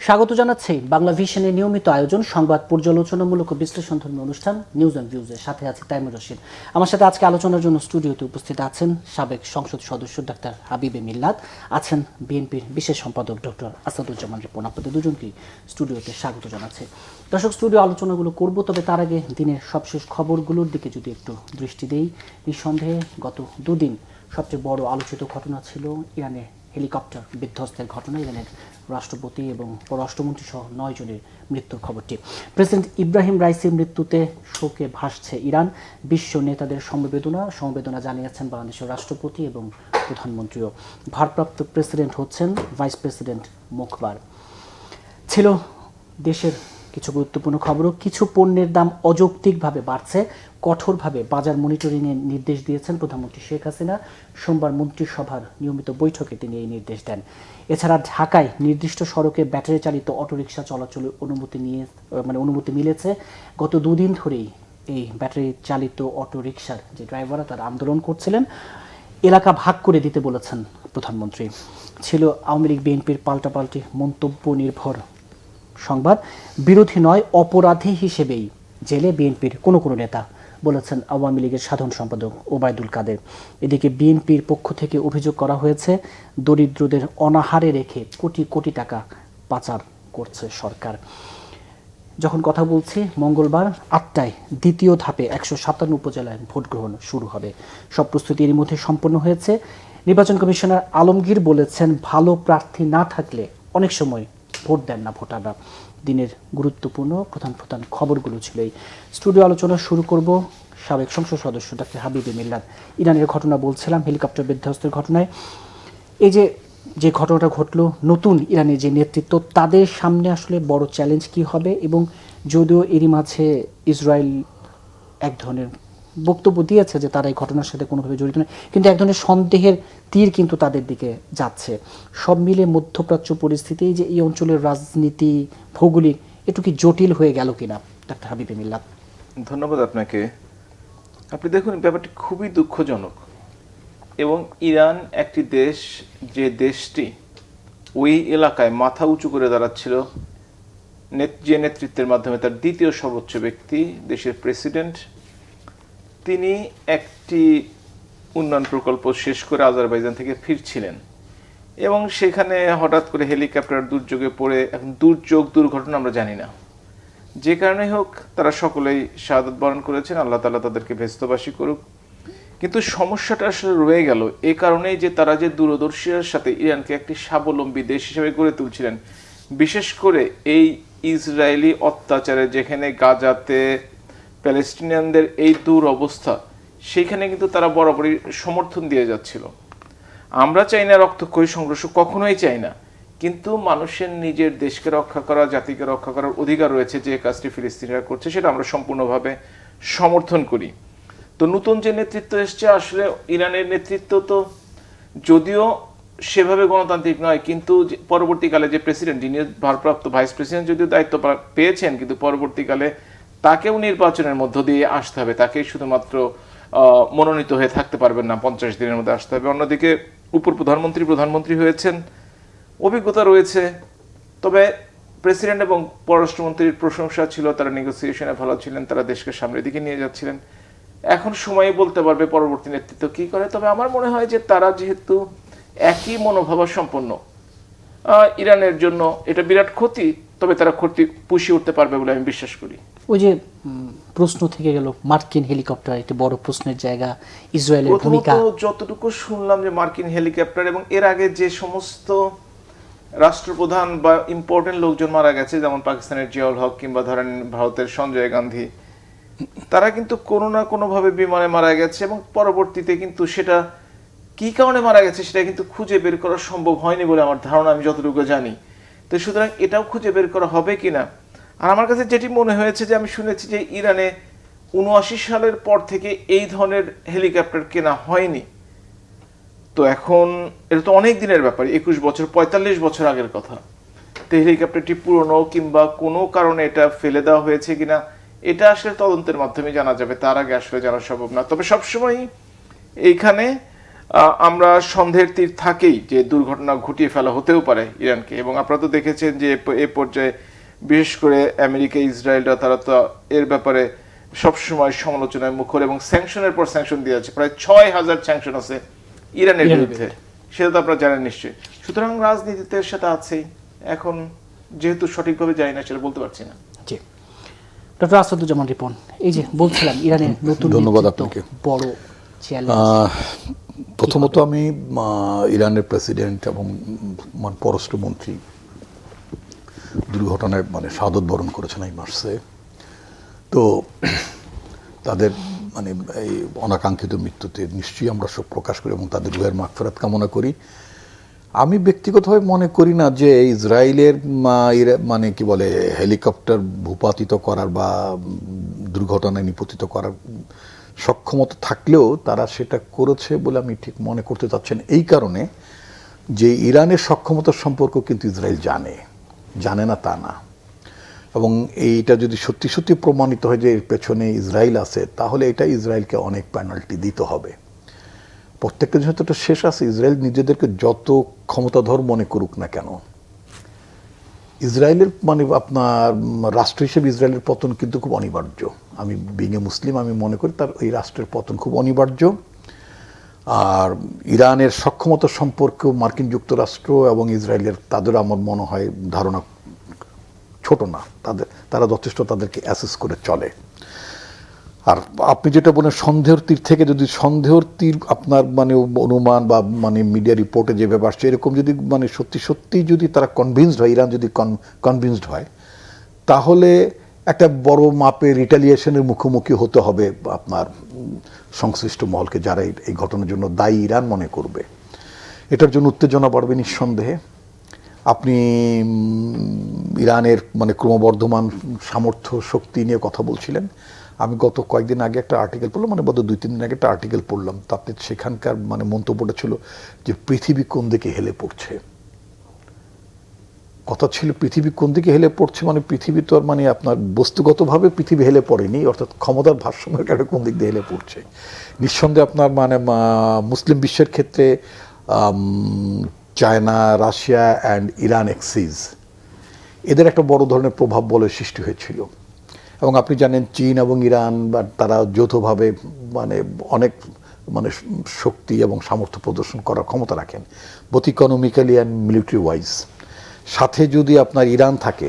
স্বাগত জানাচ্ছি বাংলা ভিশনের নিয়মিত আয়োজন সংবাদ পর্যালোচনামূলক ও বিশ্লেষণধর্মী অনুষ্ঠান নিউজ অ্যান্ড ভিউজের সাথে আছে তাইমুর রশিদ। আমার সাথে আজকে আলোচনার জন্য স্টুডিওতে উপস্থিত আছেন সাবেক সংসদ সদস্য ডাক্তার হাবিবে মিল্লাত, আছেন বিএনপির বিশেষ সম্পাদক ডক্টর আসাদুজ্জামান রিপন। আপনাদের দুজনকেই স্টুডিওতে স্বাগত জানাচ্ছি। দর্শক, স্টুডিও আলোচনাগুলো করব, তবে তার আগে দিনের সবশেষ খবরগুলোর দিকে যদি একটু দৃষ্টি দেই। নিঃসন্দেহে গত দুদিন সবচেয়ে বড় আলোচিত ঘটনা ছিল ইরানে হেলিকপ্টার বিধ্বস্তের ঘটনা। ইরানের রাষ্ট্রপতি এবং পররাষ্ট্রমন্ত্রী সহ 9 জনের মৃত্যুর খবরটি। প্রেসিডেন্ট ইব্রাহিম রাইসির মৃত্যুতে শোকে ভাসছে ইরান। বিশ্ব নেতাদের সমবেদনা জানিয়েছেন বাংলাদেশের রাষ্ট্রপতি এবং প্রধানমন্ত্রীও। ভারপ্রাপ্ত প্রেসিডেন্ট হচ্ছেন ভাইস প্রেসিডেন্ট মোখবার। ছিল দেশের কিছু গুরুত্বপূর্ণ খবরও। কিছু পণ্যের দাম অযৌক্তিকভাবে বাড়ছে, কঠোরভাবে বাজার মনিটরিংয়ের নির্দেশ দিয়েছেন প্রধানমন্ত্রী শেখ হাসিনা। সোমবার মন্ত্রিসভার নিয়মিত বৈঠকে তিনি এই নির্দেশ দেন। এছাড়া ঢাকায় নির্দিষ্ট সড়কে ব্যাটারি চালিত অটোরিকশা চলাচলের অনুমতি মিলেছে। গত দুদিন ধরেই এই ব্যাটারি চালিত অটোরিকশার যে ড্রাইভাররা তারা আন্দোলন করছিলেন, এলাকা ভাগ করে দিতে বলেছেন প্রধানমন্ত্রী। ছিল আওয়ামী লীগ বিএনপির পাল্টাপাল্টি মন্তব্য নির্ভর সংবাদ। বিরোধী নয়, অপরাধী হিসেবেই জেলে বিএনপির কোনো নেতা, বলেছেন আওয়ামী লীগের সাধারণ সম্পাদক ওবায়দুল কাদের। এদিকে বিএনপির পক্ষ থেকে অভিযোগ করা হয়েছে দরিদ্রদের অনাহারে রেখে কোটি কোটি টাকা পাচার করছে সরকার। যখন কথা বলছি, মঙ্গলবার 8টায় দ্বিতীয় ধাপে 157 উপজেলায় ভোট গ্রহণ শুরু হবে। সব প্রস্তুতি এর মধ্যে সম্পন্ন হয়েছে। নির্বাচন কমিশনার আলমগীর বলেছেন, ভালো প্রার্থী না থাকলে অনেক সময় ভোট দেন না ভোটাররা। দিনের গুরুত্বপূর্ণ প্রধান খবরগুলো ছিল এই। স্টুডিও আলোচনা শুরু করব সাবেক সংসদ সদস্য ডাক্তার হাবিবে মিল্লাত। ইরানের ঘটনা বলছিলাম, হেলিকপ্টার বিধ্বস্তের ঘটনায়। এই যে ঘটনাটা ঘটলো, নতুন ইরানের যে নেতৃত্ব, তাদের সামনে আসলে বড় চ্যালেঞ্জ কি হবে? এবং যদিও এরই মাঝে ইসরায়েল এক ধরনের বক্তব্য দিয়েছে যে তারা এই ঘটনার সাথে কোনোভাবে জড়িত নয়, কিন্তু এক ধরনের সন্দেহের তীর কিন্তু তাদের দিকে যাচ্ছে। সব মিলে মধ্যপ্রাচ্য পরিস্থিতি, যে এই অঞ্চলের রাজনীতি ভৌগোলিক একটু কি জটিল হয়ে গেল কিনা, ডাক্তার হাবিবে মিল্লাত? ধন্যবাদ আপনাকে। আপনি দেখুন, ব্যাপারটি খুবই দুঃখজনক। এবং ইরান একটি দেশ, যে দেশটি ওই এলাকায় মাথা উঁচু করে দাঁড়াচ্ছিল, যে নেতৃত্বের মাধ্যমে তার দ্বিতীয় সর্বোচ্চ ব্যক্তি, দেশের প্রেসিডেন্ট, তিনি একটি উন্নয়ন প্রকল্প শেষ করে আজারবাইজান থেকে ফিরছিলেন এবং সেখানে হঠাৎ করে হেলিকপ্টার দুর্যোগে পড়ে, এখন দুর্ঘটনা আমরা জানি না, যে কারণে হোক তারা সকলেই শাহাদাত বরণ করেছেন। আল্লাহ তাআলা তাদেরকে ব্যস্তবাসী করুক। কিন্তু সমস্যাটা আসলে রয়ে গেল এ কারণেই যে তারা যে দূরদর্শিতার সাথে ইরানকে একটি স্বাবলম্বী দেশ হিসেবে গড়ে তুলছিলেন, বিশেষ করে এই ইসরায়েলি অত্যাচারে, যেখানে গাজাতে প্যালেস্টিনিয়ানদের এই অবস্থা, সেইখানে কিন্তু তারা বরাবরই সমর্থন দিয়ে যাচ্ছিল। আমরা চাই না রক্তক্ষয়ী সংঘর্ষ, কখনোই চাই না, কিন্তু মানুষের নিজের দেশকে রক্ষা করা, জাতিকে রক্ষা করার অধিকার রয়েছে। যে কাজটি ফিলিস্তিনিরা করছে সেটা আমরা সম্পূর্ণভাবে সমর্থন করি। তো নতুন যে নেতৃত্ব এসছে, আসলে ইরানের নেতৃত্ব তো যদিও সেভাবে গণতান্ত্রিক নয়, কিন্তু পরবর্তীকালে যে প্রেসিডেন্ট, যিনি ভারপ্রাপ্ত ভাইস প্রেসিডেন্ট যদিও দায়িত্ব পেয়েছেন, কিন্তু পরবর্তীকালে তাকেও নির্বাচনের মধ্য দিয়ে আসতে হবে। তাকে শুধুমাত্র মনোনীত হয়ে থাকতে পারবেন না, 50 দিনের মধ্যে আসতে হবে। অন্যদিকে প্রধানমন্ত্রী হয়েছেন, অভিজ্ঞতা রয়েছে। তবে প্রেসিডেন্ট এবং পররাষ্ট্রমন্ত্রীর প্রশংসা ছিল, তারা নেগোসিয়েশনে ভালো ছিলেন, তারা দেশকে সামনের দিকে নিয়ে যাচ্ছিলেন। এখন সময় বলতে পারবে পরবর্তী নেতৃত্ব কি করে। তবে আমার মনে হয় যে তারা যেহেতু একই মনোভাবা সম্পন্ন, ইরানের জন্য এটা বিরাট ক্ষতি, তবে তারা ক্ষতি পুষিয়ে উঠতে পারবে বলে আমি বিশ্বাস করি। ওই যে প্রশ্ন থেকে গেল, মার্কিন হেলিকপ্টার একটি বড় প্রশ্নের জায়গা, ইসরায়েলের ভূমিকা। যতটুকু শুনলাম যে মার্কিন হেলিকপ্টার, এবং এর আগে যে সমস্ত রাষ্ট্রপ্রধান বা ইম্পর্টেন্ট লোকজন মারা গেছে, যেমন পাকিস্তানের জিয়াউল হক কিংবা ধরেন ভারতের সঞ্জয় গান্ধী, তারা কিন্তু কোনো না কোনোভাবে বিমানে মারা গেছে। এবং পরবর্তীতে কিন্তু সেটা কি কারণে মারা গেছে সেটা কিন্তু খুঁজে বের করা সম্ভব হয়নি বলে আমার ধারণা, আমি যতটুকু জানি। তো সুতরাং এটাও খুঁজে বের করা হবে কিনা। আর আমার কাছে যেটি মনে হয়েছে, যে আমি শুনেছি যে ইরানে 79 সালের পর থেকে এই ধরনের হেলিকপ্টার কেনা হয়নি। তো এখন এটা তো অনেক দিনের ব্যাপার, 21 বছর 45 বছর আগের কথা। তো হেলিকপ্টারটি পুরনো কিংবা কোনো কারণে এটা ফেলে দেওয়া হয়েছে কিনা, এটা আসলে তদন্তের মাধ্যমে জানা যাবে, তার আগে আসলে জানা সম্ভব না। তবে সবসময় এইখানে আমরা সন্দেহের তীর থাকেই যে দুর্ঘটনা ঘটিয়ে ফেলা হতেও পারে ইরানকে, এবং আপনারা তো দেখেছেন যে এ পর্যায়ে বিশেষ করে আমেরিকা ইসরায়েলরা তারা তো এর ব্যাপারে সবসময় সমালোচনায় মুখর, এবং স্যাংশনের পর স্যাংশন দিয়ে আছে, প্রায় ৬,০০০ স্যাংশন আছে ইরানের বিরুদ্ধে, সেটা তো আপনারা জানেন নিশ্চয়ই। সুতরাং রাজনীতিতে সেটা আছেই, এখন যেহেতু সঠিকভাবে জানি না সেটা বলতে পারছি না। জি, ডক্টর আসাদুজ্জামান রিপন, এই যে বলছিলাম ইরানের নতুন ধন্যবাদ নেতৃত্ব আপনাকে। বড় চ্যালেঞ্জ। প্রথমত আমি ইরানের প্রেসিডেন্ট এবং পররাষ্ট্রমন্ত্রী দুর্ঘটনায় শাহাদত বরণ করেছেন এই মাসে, তো তাদের এই অনাকাঙ্ক্ষিত মৃত্যুতে নিশ্চয়ই আমরা শোক প্রকাশ করি এবং তাদের রুহের মাগফিরাত কামনা করি। আমি ব্যক্তিগতভাবে মনে করি না যে ইসরায়েলের কি বলে হেলিকপ্টার ভূপাতিত করার বা দুর্ঘটনায় নিপতিত করার সক্ষমতা থাকলেও তারা সেটা করেছে বলে আমি ঠিক মনে করতে চাচ্ছেন, এই কারণে যে ইরানের সক্ষমতার সম্পর্ক কিন্তু ইসরায়েল জানে না তা না, এবং এইটা যদি সত্যি সত্যি প্রমাণিত হয় যে এর পেছনে ইসরায়েল আছে, তাহলে এটা ইসরায়েলকে অনেক পেনাল্টি দিতে হবে। প্রত্যেকটা জিনিস তো একটা শেষ আছে। ইসরায়েল নিজেদেরকে যত ক্ষমতাধর মনে করুক না কেন, ইসরায়েলের আপনার রাষ্ট্র হিসেবে ইসরায়েলের পতন কিন্তু খুব অনিবার্য। আমি বিং এ মুসলিম, আমি মনে করি তার এই রাষ্ট্রের পতন খুব অনিবার্য। আর ইরানের সক্ষমতা সম্পর্কেও মার্কিন যুক্তরাষ্ট্র এবং ইসরায়েলের তাদের আমার মনে হয় ধারণা ছোট না, তারা যথেষ্ট তাদেরকে অ্যাসেস করে চলে। আর আপনি যেটা বলেন সন্দেহের তীর থেকে, যদি সন্দেহের তীর আপনার অনুমান বা মিডিয়া রিপোর্টে যে ব্যাপার আসছে, এরকম যদি সত্যি সত্যি যদি তারা কনভিন্সড হয়, ইরান যদি কনভিন্সড হয়, তাহলে একটা বড় মাপের রিটালিয়েশনের মুখোমুখি হতে হবে আপনার সংশ্লিষ্ট মহলকে, যারা এই ঘটনার জন্য দায়ী ইরান মনে করবে। এটার জন্য উত্তেজনা বাড়বে নিঃসন্দেহে। আপনি ইরানের ক্রমবর্ধমান সামর্থ্য শক্তি নিয়ে কথা বলছিলেন। আমি গত কয়েকদিন আগে একটা আর্টিকেল পড়লাম, বোধ 2-3 দিন আগে একটা আর্টিকেল পড়লাম, তাতে সেখানকার মন্তব্যটা ছিল যে পৃথিবী কোন দিকে হেলে পড়ছে। কথা ছিল পৃথিবী কোন দিকে হেলে পড়ছে, পৃথিবী তো আর আপনার বস্তুগতভাবে পৃথিবী হেলে পড়েনি, অর্থাৎ ক্ষমতার ভারসাম্যের কারণে কোন দিক দিয়ে হেলে পড়ছে। নিঃসন্দেহে আপনার মুসলিম বিশ্বের ক্ষেত্রে China, Russia and Iran axis, এদের একটা বড় ধরনের প্রভাব বলে সৃষ্টি হয়েছিল। এবং আপনি জানেন চীন এবং ইরান বা তারা যৌথভাবে অনেক শক্তি এবং সামর্থ্য প্রদর্শন করার ক্ষমতা রাখেন, both economically and military wise. সাথে যদি আপনার ইরান থাকে,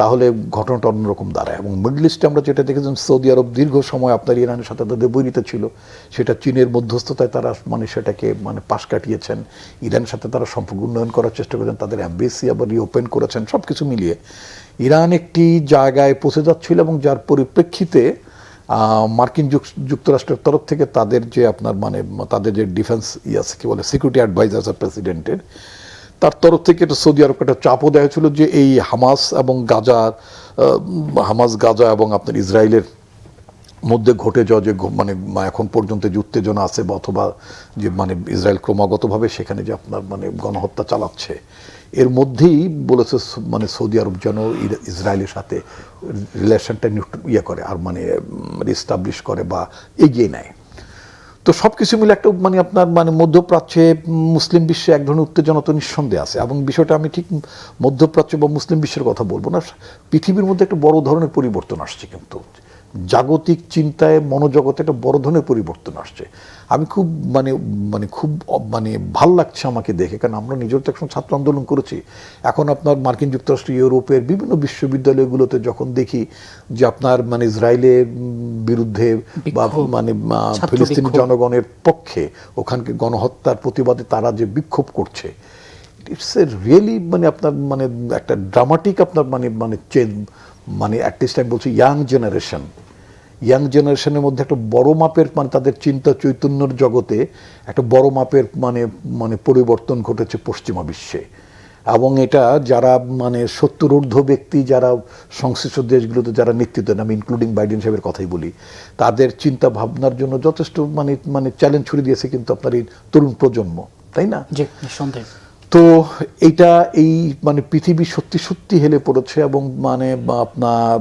তাহলে ঘটনাটা অন্যরকম দাঁড়ায়। এবং মিডল ইস্টে আমরা যেটা দেখেছেন, সৌদি আরব দীর্ঘ সময় আপনার ইরানের সাথে তাদের বৈরিতা ছিল, সেটা চীনের মধ্যস্থতায় তারা সেটাকে পাশ কাটিয়েছেন। ইরানের সাথে তারা সম্পর্ক উন্নয়ন করার চেষ্টা করেছেন, তাদের অ্যাম্বাসি আবার রিওপেন করেছেন। সব কিছু মিলিয়ে ইরান একটি জায়গায় পৌঁছে যাচ্ছিল, এবং যার পরিপ্রেক্ষিতে মার্কিন যুক্তরাষ্ট্রের তরফ থেকে তাদের যে আপনার তাদের যে ডিফেন্স আছে কি বলে সিকিউরিটি অ্যাডভাইজার প্রেসিডেন্টের, তার তরফ থেকে একটা সৌদি আরবকে একটা চাপও দেওয়া হয়েছিল যে এই হামাস গাজা এবং আপনার ইসরায়েলের মধ্যে ঘটে যাওয়া যে এখন পর্যন্ত যে উত্তেজনা আছে, বা অথবা যে ইসরায়েল ক্রমাগতভাবে সেখানে যে আপনার গণহত্যা চালাচ্ছে, এর মধ্যেই বলেছে সৌদি আরব যেন ইসরায়েলের সাথে রিলেশনটা করে আর রিস্টাবলিশ করে বা এগিয়ে নেয়। তো সব কিছু মিলে একটা আপনার মধ্যপ্রাচ্যে মুসলিম বিশ্বে এক ধরনের উত্তেজনা তো নিঃসন্দেহে আছে। এবং বিষয়টা আমি ঠিক মধ্যপ্রাচ্য বা মুসলিম বিশ্বের কথা বলবো না, পৃথিবীর মধ্যে একটা বড় ধরনের পরিবর্তন আসছে, কিন্তু জাগতিক চিন্তায় মনোজগতে একটা বড় ধরনের পরিবর্তন আসছে। আমি খুব খুব ভাল লাগছে আমাকে দেখে, কারণ আমরা নিজের তো একসময় ছাত্র আন্দোলন করেছি। এখন আপনার মার্কিন যুক্তরাষ্ট্র, ইউরোপের বিভিন্ন বিশ্ববিদ্যালয়গুলোতে যখন দেখি যে আপনার ইসরায়েলের বিরুদ্ধে বা ফিলিস্তিনি জনগণের পক্ষে ওখানকে গণহত্যার প্রতিবাদে তারা যে বিক্ষোভ করছে, ইটস এ রিয়েলি আপনার একটা ড্রামাটিক আপনার চেঞ্জ। অ্যাটলিস্ট আমি বলছি ইয়াং জেনারেশনের মধ্যে একটা বড় মাপের তাদের চিন্তা চৈতন্যের জগতে একটা বড় মাপের পরিবর্তন ঘটেছে পশ্চিমা বিশ্বে। এবং এটা যারা 70 ঊর্ধ্ব ব্যক্তি যারা সংশ্লিষ্ট দেশগুলোতে যারা নেতৃত্ব দেন, আমি ইনক্লুডিং বাইডেন সাহেবের কথাই বলি, তাদের চিন্তা ভাবনার জন্য যথেষ্ট চ্যালেঞ্জ ছুড়ে দিয়েছে কিন্তু আপনার এই তরুণ প্রজন্ম, তাই না? তো এইটা এই পৃথিবী সত্যি সত্যি হেলে পড়েছে, এবং আপনার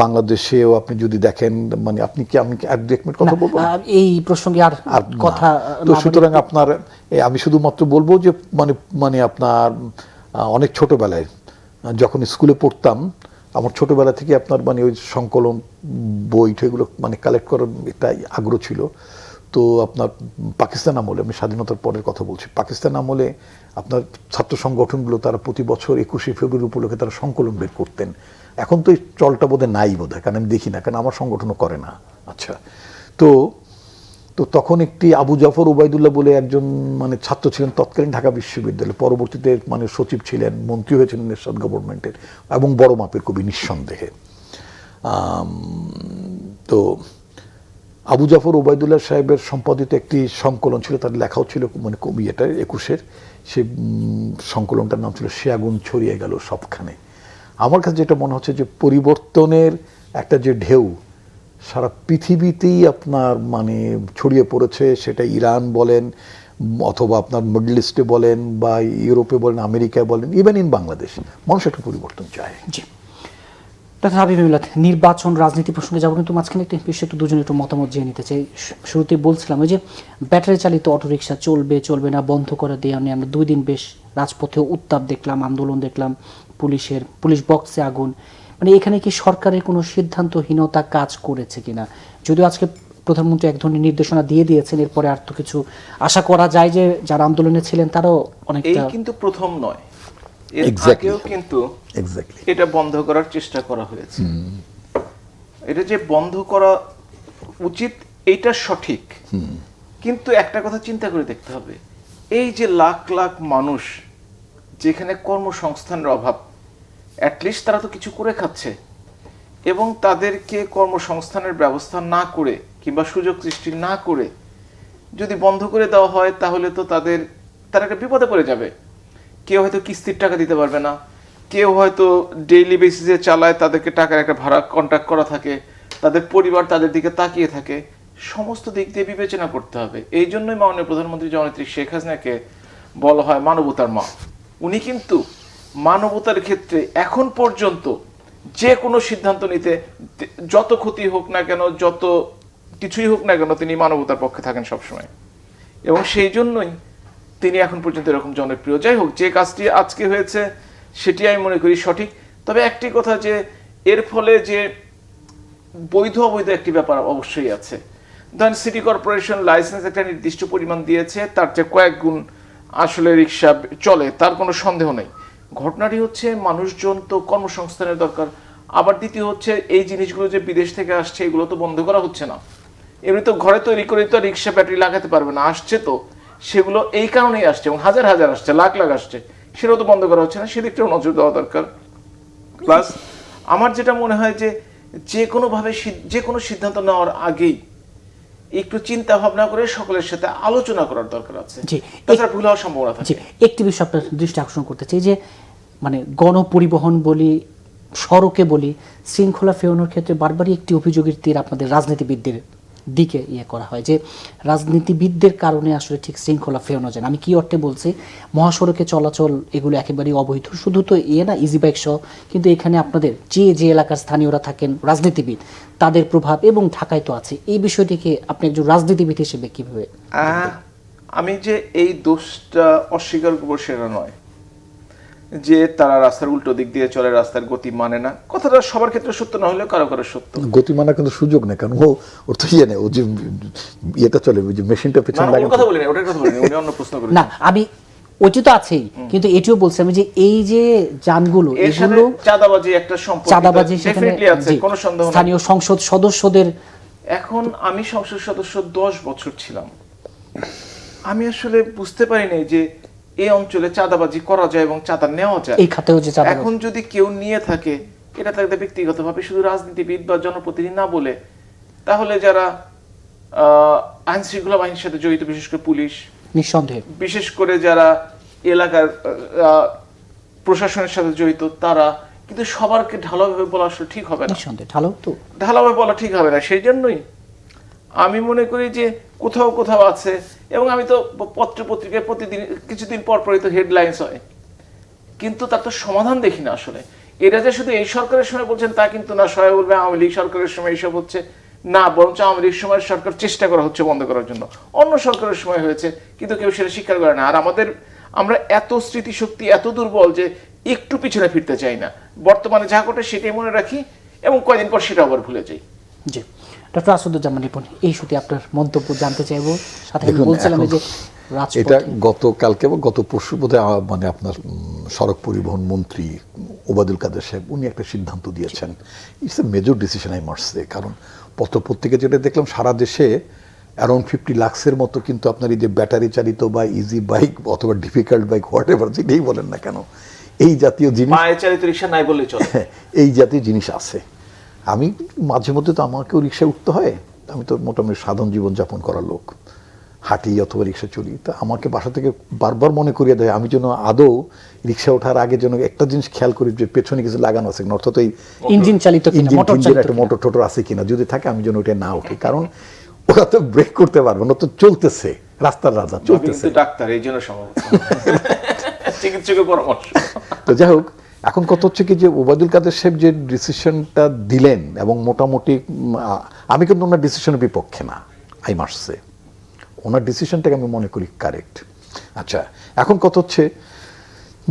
বাংলাদেশেও আপনি যদি দেখেন, মানে আপনি কি, আমি কি 1-2 মিনিট কথা বলবো? এই প্রসঙ্গে আর আর কথা তো সুতরাং আপনার আমি শুধুমাত্র বলবো যে মানে আপনার অনেক ছোটবেলায় যখন স্কুলে পড়তাম, আমার ছোটবেলা থেকে আপনার মানে ওই সংকলন বই এগুলো মানে কালেক্ট করার একটা আগ্রহ ছিল। তো আপনার পাকিস্তান আমলে, আমি স্বাধীনতার পরের কথা বলছি, পাকিস্তান আমলে আপনার ছাত্র সংগঠনগুলো তারা প্রতি বছর 21শে ফেব্রুয়ারি উপলক্ষে তারা সংকলন বের করতেন। এখন তো এই চলটা বোধহয় নাই, বোধহয়, কারণ আমি দেখি না, কারণ আমার সংগঠনও করে না। আচ্ছা, তো তখন একটি আবু জাফর ওবায়দুল্লাহ বলে একজন মানে ছাত্র ছিলেন তৎকালীন ঢাকা বিশ্ববিদ্যালয়ে, পরবর্তীতে মানে সচিব ছিলেন, মন্ত্রী হয়েছিলেন এরশাদ গভর্নমেন্টের, এবং বড় মাপের কবি নিঃসন্দেহে। তো আবু জাফর ওবায়দুল্লাহ সাহেবের সম্পাদিত একটি সংকলন ছিল, তার লেখাও ছিল মানে কবি, এটা 21-এর, সেই সংকলনটার নাম ছিল সে আগুন ছড়িয়ে গেল সবখানে। আমার কাছে যেটা মনে হচ্ছে যে পরিবর্তনের একটা যে ঢেউ সারা পৃথিবীতেই আপনার মানে ছড়িয়ে পড়েছে, সেটা ইরান বলেন অথবা আপনার মিডল ইস্টে বলেন বা ইউরোপে বলেন, আমেরিকায় বলেন, ইভেন ইন বাংলাদেশ, মানুষ একটা পরিবর্তন চায়। জি, ডক্টর হাবিব মিল্লাত, নির্বাচন রাজনীতি প্রসঙ্গে যাবো, কিন্তু মাঝখানে একটি বিষয় একটু দুজনে একটু মতামত জেনে নিতে চাই। শুরুতেই বলছিলাম ওই যে ব্যাটারি চালিত অটোরিকশা চলবে চলবে না বন্ধ করে দিয়ে আমরা 2 দিন বেশ রাজপথে উত্তাপ দেখলাম, আন্দোলন দেখলাম, পুলিশ বক্সে আগুন। মানে এখানে কি সরকারের কোনো সিদ্ধান্তহীনতা কাজ করেছে কিনা? যদিও আজকে প্রধানমন্ত্রী এক ধরনের নির্দেশনা দিয়ে দিয়েছেন, এরপরে আর তো কিছু আশা করা যায় যে যারা আন্দোলনে ছিলেন তারাও অনেকটা। এই কিন্তু প্রথম নয়, এর Exactly. আগেও কিন্তু এক্স্যাক্টলি এটা বন্ধ করার চেষ্টা করা হয়েছে। এটা যে বন্ধ করা উচিত এইটা সঠিক, কিন্তু একটা কথা চিন্তা করে দেখতে হবে, এই যে লাখ লাখ মানুষ যেখানে কর্মসংস্থানের অভাব, অ্যাটলিস্ট তারা তো কিছু করে খাচ্ছে, এবং তাদেরকে কর্মসংস্থানের ব্যবস্থা না করে কিংবা সুযোগ সৃষ্টি না করে যদি বন্ধ করে দেওয়া হয়, তাহলে তো তারা একটা বিপদে পড়ে যাবে। কেউ হয়তো কিস্তির টাকা দিতে পারবে না, কেউ হয়তো ডেইলি বেসিসে চালায়, তাদেরকে টাকার একটা ভাড়া কন্ট্রাক্ট করা থাকে, তাদের পরিবার তাদের দিকে তাকিয়ে থাকে, সমস্ত দিক দিয়ে বিবেচনা করতে হবে। এই জন্যই মাননীয় প্রধানমন্ত্রী জননেত্রী শেখ হাসিনাকে বলা হয় মানবতার মা। উনি কিন্তু মানবতার ক্ষেত্রে এখন পর্যন্ত যে কোনো সিদ্ধান্ত নিতে, যত ক্ষতি হোক না কেন, যত কিছুই হোক না কেন, তিনি মানবতার পক্ষে থাকেন সবসময়, এবং সেই জন্যই তিনি এখন পর্যন্ত এরকম জনপ্রিয়। যাই হোক, যে কাজটি আজকে হয়েছে সেটি আমি মনে করি সঠিক। তবে একটি কথা, যে এর ফলে যে বৈধ অবৈধ একটি ব্যাপার অবশ্যই আছে। ধরেন সিটি কর্পোরেশন লাইসেন্স একটা নির্দিষ্ট পরিমাণ দিয়েছে, তার যে কয়েক গুণ আসলে রিক্সা চলে, তার কোনো সন্দেহ নেই। ঘটনাটি হচ্ছে মানুষজন তো কর্মসংস্থানের দরকার। আবার দ্বিতীয় হচ্ছে, এই জিনিসগুলো যে বিদেশ থেকে আসছে এগুলো তো বন্ধ করা হচ্ছে না। এমনি তো ঘরে তৈরি করে তো রিক্সা ব্যাটারি লাগাতে পারবে না, আসছে তো সেগুলো এই কারণেই আসছে, এবং হাজার হাজার আসছে, লাখ লাখ আসছে, সেটাও তো বন্ধ করা হচ্ছে না, সেদিকটাও নজর দেওয়া দরকার। প্লাস আমার যেটা মনে হয় যে যে কোনো সিদ্ধান্ত নেওয়ার আগেই একটু চিন্তা ভাবনা করে সকলের সাথে আলোচনা করার দরকার আছে, তাছাড়া ভুল হওয়ার সম্ভাবনা থাকে। একটি বিষয় আপনার দৃষ্টি আকর্ষণ করতে চাই, যে মানে গণপরিবহন বলি, সড়কে বলি, শৃঙ্খলা ফেরানোর ক্ষেত্রে বারবারই একটি অভিযোগের তীর আপনাদের রাজনীতিবিদদের দিকে করা হয়, যে রাজনীতিবিদদের কারণে আসলে ঠিক শৃঙ্খলা ফেরানো যায় না। আমি কি অর্থে বলছি, মহাসড়কে চলাচল এগুলো একেবারেই অবৈধ, শুধু তো না ইজি বাইক সহ, কিন্তু এখানে আপনাদের যে এলাকার স্থানীয়রা থাকেন রাজনীতিবিদ, তাদের প্রভাব এবং ঢাকায় তো আছে। এই বিষয়টিকে আপনি একজন রাজনীতিবিদ হিসেবে কিভাবে? আমি যে এই দোষটা অস্বীকার করবো সেটা নয়, যে তারা রাস্তার উল্টো দিক দিয়ে চলে, রাস্তার গতি মানে না, কথাটা সবার ক্ষেত্রে সত্য না হলেও কারো কারো সত্য। গতি মানা কিন্তু সুযোগ নেই, কারণ ওর তো নেই, ও যে ইয়েটা চলে, ওই যে মেশিনটা পেছনে লাগে। কথা বলিনি, ওটার কথা বলিনি, উনি অন্য প্রশ্ন করেছেন। না, আমি ওইটি তো আছেই, কিন্তু এটিও বলছি আমি যে এই যে যানগুলো, এগুলো চাঁদাবাজি একটা সম্পর্ক, চাঁদাবাজি সেখানে আছে, কোনো সন্দেহ নেই। স্থানীয় সংসদ সদস্যদের, এখন আমি সংসদ সদস্য 10 বছর ছিলাম, আমি আসলে বুঝতে পারিনি যে এই অঞ্চলে চাঁদাবাজি করা যায় এবং চাঁদা নেওয়া যায়। এই খাতেও যে চাঁদাবাজি, এখন যদি কেউ নিয়ে থাকে, এটা তাদের ব্যক্তিগতভাবে, শুধু রাজনীতিবিদ বা জনপ্রতিনিধি না বলে, তাহলে যারা আইন শৃঙ্খলা বাহিনীর সাথে জড়িত, বিশেষ করে পুলিশ, নিঃসন্দেহে বিশেষ করে যারা এলাকার প্রশাসনের সাথে জড়িত, তারা কিন্তু সবারকে ঢালাওভাবে বলা আসলে ঠিক হবে না। নিঃসন্দেহে ঢালাওভাবে বলা ঠিক হবে না। সেই জন্যই আমি মনে করি যে কোথাও কোথাও আছে, এবং আমি তো পত্র পত্রিকায় প্রতিদিন কিছুদিন পর পরই তো হেডলাইন্স হয়, কিন্তু তার তো সমাধান দেখি না আসলে। এটা যে শুধু এই সরকারের সময় বলছেন তা কিন্তু না, সবাই বলবে আওয়ামী লীগ সরকারের সময় এইসব হচ্ছে না, বরঞ্চ আওয়ামী লীগ সময় সরকার চেষ্টা করা হচ্ছে বন্ধ করার জন্য, অন্য সরকারের সময় হয়েছে কিন্তু কেউ সেটা স্বীকার করে না। আর আমরা এত স্মৃতিশক্তি এত দুর্বল যে একটু পিছনে ফিরতে চাই না, বর্তমানে যা ঘটে সেটাই মনে রাখি এবং কয়েকদিন পর সেটা আবার ভুলে যাই। জি, ডক্টর আসাদুজ্জামান রিপন, এই ইস্যুতে আপনার মন্তব্য জানতে চাইবো। সাথে আমি দেখুন, বলছিলাম যে এটা গতকালকে বা গত পরশু বোধহয় মানে আপনার সড়ক পরিবহন মন্ত্রী ওবায়দুল কাদের সাহেব উনি একটা সিদ্ধান্ত দিয়েছেন। It's a major decision I must say. কারণ পত্রপত্রিকা যেটা দেখলাম সারা দেশে অ্যারাউন্ড 50 লাখের মতো কিন্তু আপনার এই যে ব্যাটারি চালিত বা ইজি বাইক অথবা ডিফিকাল্ট বাইক হোয়াট এভার যেটাই বলেন না কেন, এই জাতীয় জিনিস, পায়ে চালিত রিকশা নাই বললেই চলে, এই জাতীয় জিনিস আছে। আমি মাঝে মধ্যে তো আমাকেও রিক্সায় উঠতে হয়, আমি তো মোটামুটি সাধারণ জীবনযাপন করার লোক, হাঁটি অথবা রিক্সা চলি। তা আমাকে বাসা থেকে বারবার মনে করিয়ে দেয় আমি যেন আদৌ রিক্সা ওঠার আগে যেন একটা জিনিস খেয়াল করি যে পেছনে কিছু লাগানো আছে কিনা, অর্থাৎ এই ইঞ্জিন চালিত কিনা, মোটর চালিত একটা মোটর টোটর আছে কিনা, যদি থাকে আমি যেন ওটা না উঠি। কারণ ওরা তো ব্রেক করতে পারবে না, তো চলতেছে, রাস্তার রাজা চলতেছে। ডাক্তার এই জন্য সম্ভব চিকিৎসকের পরামর্শ। তো যাই হোক, এখন কথা হচ্ছে কি যে ওবায়দুল কাদের সাহেব যে ডিসিশনটা দিলেন এবং মোটামুটি আমি কিন্তু ওনার ডিসিশনের বিপক্ষে না, আই মাস্ট সে। ওনার ডিসিশনটাকে আমি মনে করি কারেক্ট। আচ্ছা, এখন কথা হচ্ছে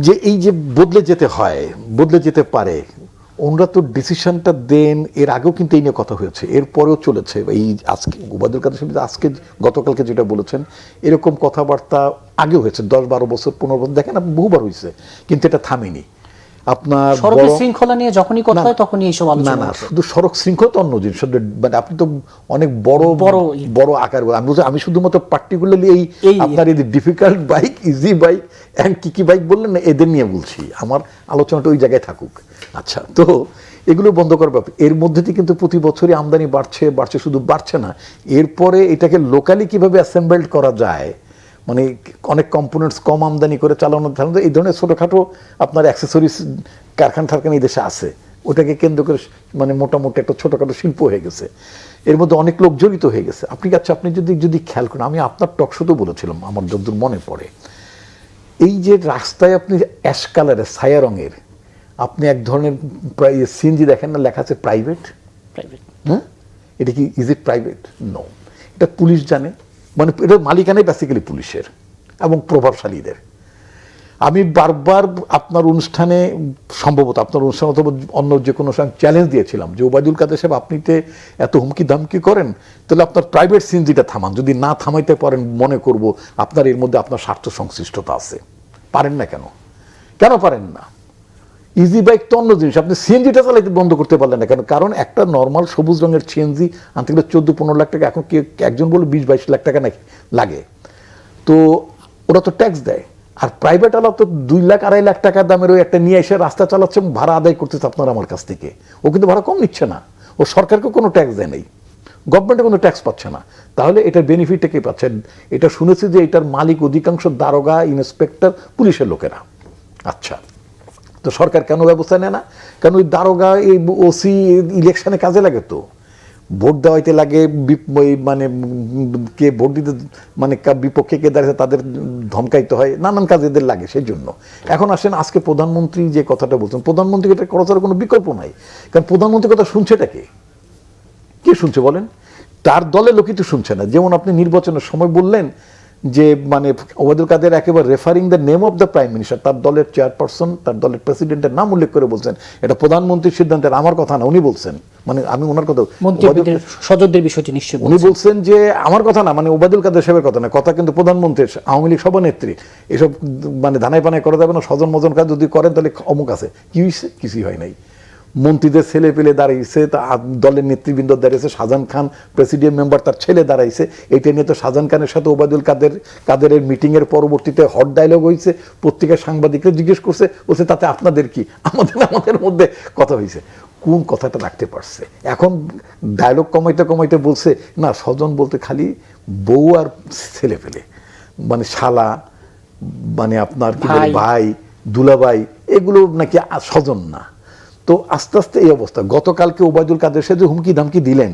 যে এই যে বদলে যেতে হয়, বদলে যেতে পারে, ওনারা তো ডিসিশনটা দেন, এর আগেও কিন্তু এই নিয়ে কথা হয়েছে, এরপরেও চলেছে। এই আজকে ওবায়দুল কাদের সাহেব আজকে গতকালকে যেটা বলেছেন, এরকম কথাবার্তা আগেও হয়েছে, 10-12 বছর 15 বছর দেখেন বহুবার হয়েছে, কিন্তু এটা থামেনি। আপনার সড়ক শৃঙ্খলা নিয়ে যখনই কথা হয় তখনই এইসব আলোচনা। না, শুধু সড়ক শৃঙ্খলা তো অন্য জিনিস, মানে আপনি তো অনেক বড় আকার, আমি শুধুমাত্র পার্টিকুলারলি এই আপনার এই difficult bike, easy bike and কি বাইক বললেন না, এদের নিয়ে বলছি, আমার আলোচনাটা ওই জায়গায় থাকুক। আচ্ছা, তো এগুলো বন্ধ করার ব্যাপার। এর মধ্যে দিয়ে কিন্তু প্রতি বছরই আমদানি বাড়ছে, শুধু বাড়ছে না, এরপরে এটাকে লোকালি কিভাবে অ্যাসেম্বলড করা যায়, মানে অনেক কম্পোনেন্টস কম আমদানি করে চালানো, এই ধরনের ছোটোখাটো আপনার অ্যাক্সেসরিজ কারখানা এই দেশে আছে, ওটাকে কেন্দ্র করে মানে মোটামুটি একটা ছোটোখাটো শিল্প হয়ে গেছে, এর মধ্যে অনেক লোক জড়িত হয়ে গেছে। আপনি যদি খেয়াল করেন, আমি আপনার টকশোতেও বলেছিলাম, আমার যতদূর মনে পড়ে, এই যে রাস্তায় আপনি অ্যাশ কালারের ছায়া রঙের আপনি এক ধরনের সিএনজি দেখেন না, লেখা আছে প্রাইভেট। হ্যাঁ, এটা কি ইজ ইট প্রাইভেট? নো, এটা পুলিশ জানে, মানে এটার মালিকানাই বেসিক্যালি পুলিশের এবং প্রভাবশালীদের। আমি বারবার আপনার অনুষ্ঠানে, সম্ভবত আপনার অনুষ্ঠান অথবা অন্য যে কোনো চ্যালেঞ্জ দিয়েছিলাম যে ওবায়দুল কাদের সাহেব আপনি এত হুমকি ধামকি করেন, তাহলে আপনার প্রাইভেট সিএনজিটা থামান, যদি না থামাইতে পারেন মনে করব আপনার এর মধ্যে আপনার স্বার্থ সংশ্লিষ্টতা আছে। পারেন না কেন পারেন না? ইজি বাইক তো অন্য জিনিস, আপনি সিএনজিটা চালাইতে বন্ধ করতে পারলেন না কেন? কারণ একটা নর্মাল সবুজ রঙের সিএনজি আনতে গেলে 14-15 লাখ টাকা, এখন একজন বলে 20-22 লাখ টাকা নাকি লাগে, তো ওরা তো ট্যাক্স দেয়। আর প্রাইভেট আলা তো 2-2.5 লাখ টাকা দামের ওই একটা নিয়ে এসে রাস্তা চালাচ্ছে, ভাড়া আদায় করতেছে আপনার আমার কাছ থেকে, ও কিন্তু ভাড়া কম নিচ্ছে না, ও সরকারকে কোনো ট্যাক্স দেয় নেই, গভর্নমেন্টে কোনো ট্যাক্স পাচ্ছে না, তাহলে এটার বেনিফিটটা কে পাচ্ছে? এটা শুনেছি যে এটার মালিক অধিকাংশ দারোগা, ইন্সপেক্টর, পুলিশের লোকেরা। আচ্ছা, তো সরকার কেন ব্যবস্থা নেয় না? কারণ ওই দারোগা, এই ওসি ইলেকশনে কাজে লাগে, তো ভোট দেওয়াইতে লাগে, মানে কে ভোট দিতে মানে বিপক্ষে কে দাঁড়িয়েছে তাদের ধমকাইতে হয়, নানান কাজ এদের লাগে, সেই জন্য। এখন আসেন আজকে প্রধানমন্ত্রী যে কথাটা বলছেন, প্রধানমন্ত্রী এটা করার কোনো বিকল্প নাই, কারণ প্রধানমন্ত্রী কথা শুনছেটা কে শুনছে বলেন? তার দলের লোকই তো শুনছে না। যেমন আপনি নির্বাচনের সময় বললেন যে মানে ওবায়দুল কাদের একেবারে referring the name of the prime minister, তার দলের চেয়ারপারসন, তার দলের প্রেসিডেন্টের নাম উল্লেখ করে বলছেন এটা প্রধানমন্ত্রীর সিদ্ধান্তের, আমার কথা না, উনি বলছেন, মানে আমি ওনার কথা, সদস্যদের বিষয়টি নিশ্চয়ই উনি বলছেন যে আমার কথা না, মানে ওবায়দুল কাদের সাহেবের কথা না, কথা কিন্তু প্রধানমন্ত্রীর, আওয়ামী লীগ সভানেত্রী, এসব মানে ধানাই পানাই করা যাবে না, স্বজন মজন কাজ যদি করেন তাহলে অমুক আছে, কি হয়েছে? কিছুই হয় নাই। মন্ত্রীদের ছেলে পেলে দাঁড়িয়েছে, দলের নেতৃবৃন্দ দাঁড়িয়েছে, শাহজাহান খান প্রেসিডিয়াম মেম্বার তার ছেলে দাঁড়াইছে, এইটা নিয়ে তো শাহজাহান খানের সাথে ওবায়দুল কাদেরের মিটিংয়ের পরবর্তীতে হট ডায়লগ হয়েছে, পত্রিকার সাংবাদিকরা জিজ্ঞেস করছে, বলছে তাতে আপনাদের কি? আমাদের মধ্যে কথা হয়েছে, কোন কথাটা রাখতে পারছে? এখন ডায়লগ কমাইতে বলছে না, স্বজন বলতে খালি বউ আর ছেলে পেলে, মানে শালা, মানে আপনার কি ভাই, দুলাভাই, এগুলো নাকি স্বজন না। তো আস্তে আস্তে এই অবস্থা। গতকালকে ওবায়দুল কাদের সাহেব যে হুমকি ধামকি দিলেন,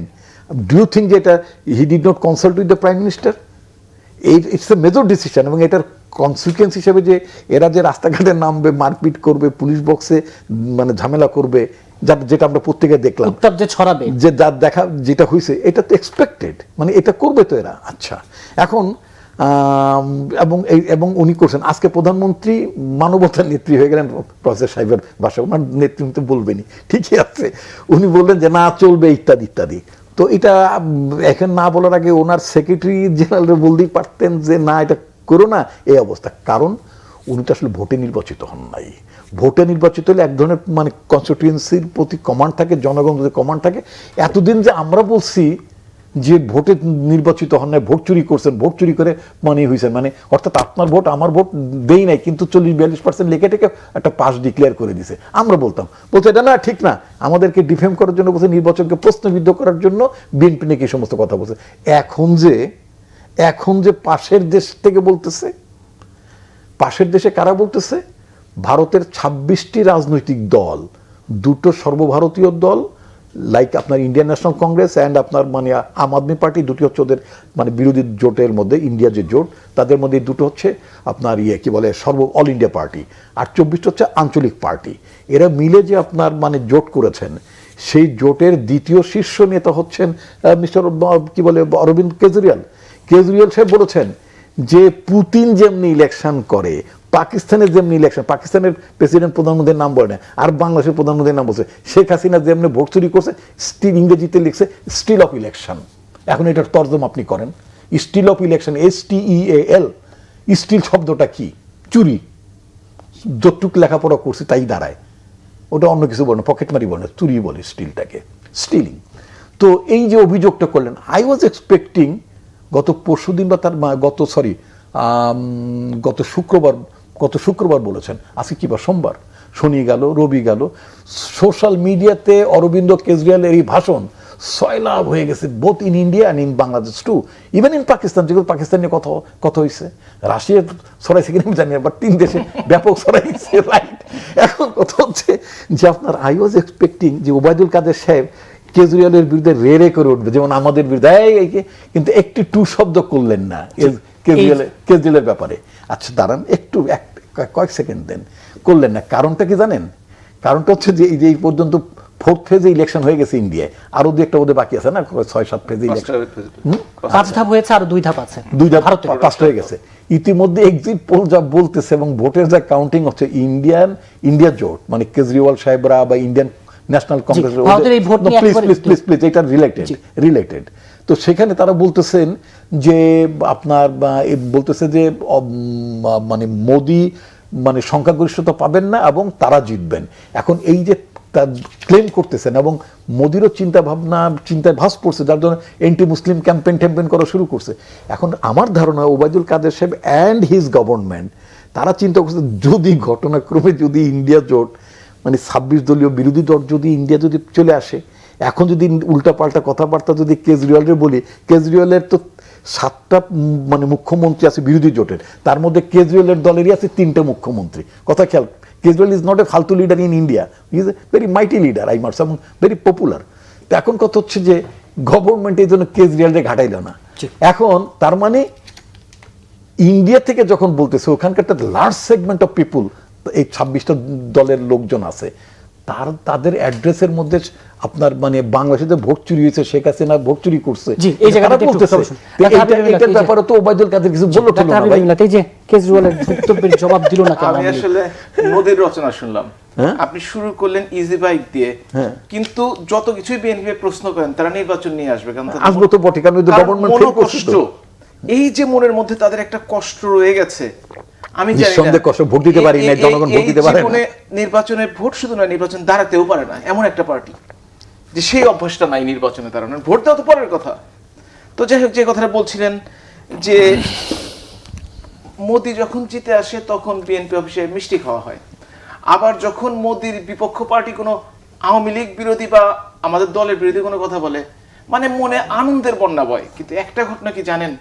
ডু ইউ থিঙ্ক যে এটা he did not consult with the prime minister? এই ইটস এ মেজর ডিসিশন, এবং এটার কনসিকুয়েন্স হিসেবে যে এরা যে রাস্তাঘাটে নামবে, মারপিট করবে, পুলিশ বক্সে মানে ঝামেলা করবে, যেটা আমরা পত্রিকায় দেখলাম, উত্তাপ যে ছড়াবে, যে যার দেখা যেটা হয়েছে, এটা তো এক্সপেক্টেড, মানে এটা করবে তো এরা। আচ্ছা, এখন এবং উনি করছেন, আজকে প্রধানমন্ত্রী মানবতার নেত্রী হয়ে গেলেন প্রফেসর সাহেবের ভাষা, ওনার নেত্রী তো বলবেনই, ঠিকই আছে, উনি বললেন যে না চলবে ইত্যাদি ইত্যাদি। তো এটা এখন না বলার আগে ওনার সেক্রেটারি জেনারেল বলতেই পারতেন যে না এটা করো না, এই অবস্থা। কারণ উনি তো আসলে ভোটে নির্বাচিত হন নাই। ভোটে নির্বাচিত হলে এক ধরনের মানে কনস্টিটিউয়েন্সির প্রতি কমান্ড থাকে, জনগণ যদি কমান্ড থাকে। এতদিন যে আমরা বলছি যে ভোটে নির্বাচিত হন নাই, ভোট চুরি করছেন, ভোট চুরি করে মানে হয়েছেন, মানে অর্থাৎ আপনার ভোট আমার ভোট দেই নাই, কিন্তু 40-42% লিখে টেকে একটা পাস ডিক্লেয়ার করে দিছে। আমরা বলতাম, বলছে এটা না ঠিক না, আমাদেরকে ডিফেম করার জন্য বলছে, নির্বাচনকে প্রশ্নবিদ্ধ করার জন্য বিএনপি নাকি এই সমস্ত কথা বলছে। এখন যে পাশের দেশ থেকে বলতেছে, পাশের দেশে কারা বলতেছে, ভারতের 26টি রাজনৈতিক দল, দুটো সর্বভারতীয় দল লাইক আপনার ইন্ডিয়ান ন্যাশনাল কংগ্রেস অ্যান্ড আপনার মানে আম আদমি পার্টি, দুটি হচ্ছে ওদের মানে বিরোধী জোটের মধ্যে, ইন্ডিয়া যে জোট তাদের মধ্যে দুটো হচ্ছে আপনার কি বলে অল ইন্ডিয়া পার্টি, আর 24টা হচ্ছে আঞ্চলিক পার্টি। এরা মিলে যে আপনার মানে জোট করেছেন, সেই জোটের দ্বিতীয় শীর্ষ নেতা হচ্ছেন মিস্টার কি বলে অরবিন্দ কেজরিওয়াল সাহেব বলেছেন যে পুতিন যেমনি ইলেকশন করে, পাকিস্তানের যেমনি ইলেকশন, পাকিস্তানের প্রেসিডেন্ট প্রধানমন্ত্রীর নাম বলে না, আর বাংলাদেশের প্রধানমন্ত্রীর নাম বলছে, শেখ হাসিনা যেমনি ভোট চুরি করছে, স্টিল ইংরেজিতে লিখছে স্টিল অফ ইলেকশন। এখন এটার তর্জমা আপনি করেন, steal of election, STEAL, steal শব্দটা কি? চুরি। যতটুকু লেখাপড়া করছে তাই দাঁড়ায়, ওটা অন্য কিছু বলে না, পকেটমারি বলে না, চুরি বলে স্টিলটাকে, স্টিলিং। তো এই যে অভিযোগটা করলেন, আই ওয়াজ এক্সপেক্টিং গত পরশুদিন বা তার গত শুক্রবার বলেছেন, আজকে কি বার, সোমবার, শনি গেল, রবি গেল, সোশ্যাল মিডিয়াতে অরবিন্দ কেজরিওয়ালের এই ভাষণ সয়লাভ হয়ে গেছে, both in India and in Bangladesh too, even in Pakistan, যেগুলো পাকিস্তান নিয়ে কথা হয়েছে, রাশিয়া ছড়াইছে কিনা আমি জানি না, বাট 3 দেশে ব্যাপক ছড়াইছে, রাইট। এখন কথা হচ্ছে যে আপনার আই ওয়াজ এক্সপেক্টিং যে ওবায়দুল কাদের সাহেব কেজরিওয়ালের বিরুদ্ধে রে করে উঠবে, যেমন আমাদের বিরুদ্ধে, কিন্তু একটি টু শব্দ করলেন না কেজরিওয়ালের ব্যাপারে। আচ্ছা দাঁড়ান একটু, কয়েক সেকেন্ড দেন, করলেন না। কারণটা কি জানেন? কারণটা হচ্ছে যে এই পর্যন্ত 4th ফেজে ইলেকশন হয়ে গেছে ইন্ডিয়ায়, আরো 2-1টা ওদের বাকি আছে না, 6-7 ফেজে ইলেকশন, 5 ধাপ হয়েছে, আরো 2 ধাপ আছে, 2 ধাপ 5টা হয়ে গেছে ইতিমধ্যে। এক্সিট পোল যা বলতেছে এবং ভোটের যা কাউন্টিং হচ্ছে, ইন্ডিয়া জোট মানে কেজরিওয়াল সাহেবরা বা ইন্ডিয়ান ন্যাশনাল কংগ্রেস, প্লিজ এটা রিলেটেড। তো সেখানে তারা বলতেছেন যে আপনার বলতেছে যে মানে মোদি মানে সংখ্যাগরিষ্ঠতা পাবেন না এবং তারা জিতবেন। এখন এই যে ক্লেম করতেছেন, এবং মোদিরও চিন্তায় ভাস পড়ছে, যার জন্য এন্টি মুসলিম ক্যাম্পেইন করা শুরু করছে। এখন আমার ধারণা ওবায়দুল কাদের সাহেব অ্যান্ড হিজ গভর্নমেন্ট তারা চিন্তা করছে, যদি ঘটনাক্রমে যদি ইন্ডিয়া জোট মানে 26 দলীয় বিরোধী দল যদি ইন্ডিয়া যদি চলে আসে, এখন যদি উল্টাপাল্টা কথাবার্তা যদি কেজরিওয়ালের বলি, কেজরিওয়ালের তো 7টা মানে মুখ্যমন্ত্রী আছে বিরোধী জোটের, তার মধ্যে কেজরিওয়ালের দলেরই আছে 3টে মুখ্যমন্ত্রী। কথা খেয়াল, কেজরিওয়াল ইজ নট এ ফালতু leader in India, he is a very mighty leader, I mars, এবং ভেরি পপুলার। তো এখন কথা হচ্ছে যে গভর্নমেন্ট এই জন্য কেজরিওয়ালকে ঘাটাইল না। এখন তার মানে ইন্ডিয়া থেকে যখন বলতেছে, ওখানকার একটা লার্জ সেগমেন্ট অফ পিপুল, এই 26টা দলের লোকজন আছে, তাদের অ্যাড্রেসের মধ্যে আপনার মানে বাংলাদেশে ভোট চুরি হয়েছে, শেখ হাসিনা ভোট চুরি করছে, এটার ব্যাপারে তো ওবায়দুল কাদের কিছু বললো না। এই যে কেজরিওয়ালের বক্তব্যের জবাব দিল না। আমি আসলে মোদির রচনা শুনলাম, আপনি শুরু করলেন ইজি বাইক দিয়ে, কিন্তু যত কিছুই বিএনপি প্রশ্ন করেন তারা নির্বাচন নিয়ে আসবে, কারণ আসবো তো বটে, কারণ গভর্নমেন্ট ফেল করছে। এই যে মনের মধ্যে তাদের একটা কষ্ট রয়ে গেছে, আমি জানি না, কষ্ট, ভোট দিতে পারি না, জনগণ ভোট দিতে পারে না, নির্বাচনে ভোট শুধু না, নির্বাচন দাঁড়াতেও পারে না, এমন একটা পার্টি যে সেই অভ্যাসটা নাই নির্বাচনে দাঁড়ানোর। ভোট দেওয়া তো পরের কথা। তো যাই হোক, যে কথাটা বলছিলেন যে মোদি যখন জিতে আসে তখন বিএনপি অফিসে মিষ্টি খাওয়া হয়, আবার যখন মোদির বিপক্ষ পার্টি কোনো আওয়ামী লীগ বিরোধী বা আমাদের দলের বিরোধী কোনো কথা বলে, মানে মনে আনন্দের বন্যা বয়। কিন্তু একটা ঘটনা কি জানেন,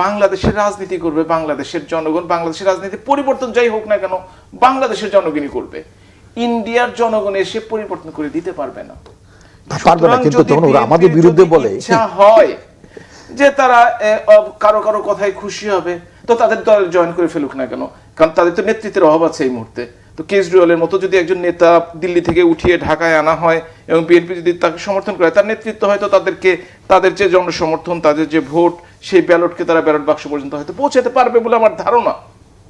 বাংলাদেশের রাজনীতি করবে বাংলাদেশের জনগণ, বাংলাদেশের রাজনীতি পরিবর্তন যাই হোক না কেন বাংলাদেশের জনগণই করবে, ইন্ডিয়ার জনগণ এসে পরিবর্তন করে দিতে পারবে না। পারবে না, কিন্তু তখন ওরা আমাদের বিরুদ্ধে বলে, ইচ্ছা হয় যে তারা কারো কারো কথায় খুশি হবে, তো তাদের দল জয়েন করে ফেলুক না কেন, কারণ তাদের তো নেতৃত্বের অভাব আছে এই মুহূর্তে। তো কেজরিওয়ালের মতো যদি একজন নেতা দিল্লি থেকে উঠিয়ে ঢাকায় আনা হয় এবং বিএনপি যদি তাকে সমর্থন করে, তার নেতৃত্ব হয়তো তাদেরকে তাদের যে জনসমর্থন, তাদের যে ভোট, সেই ব্যালটকে তারা ব্যালট বাক্স পর্যন্ত হয়তো পৌঁছাতে পারবে বলে আমার ধারণা।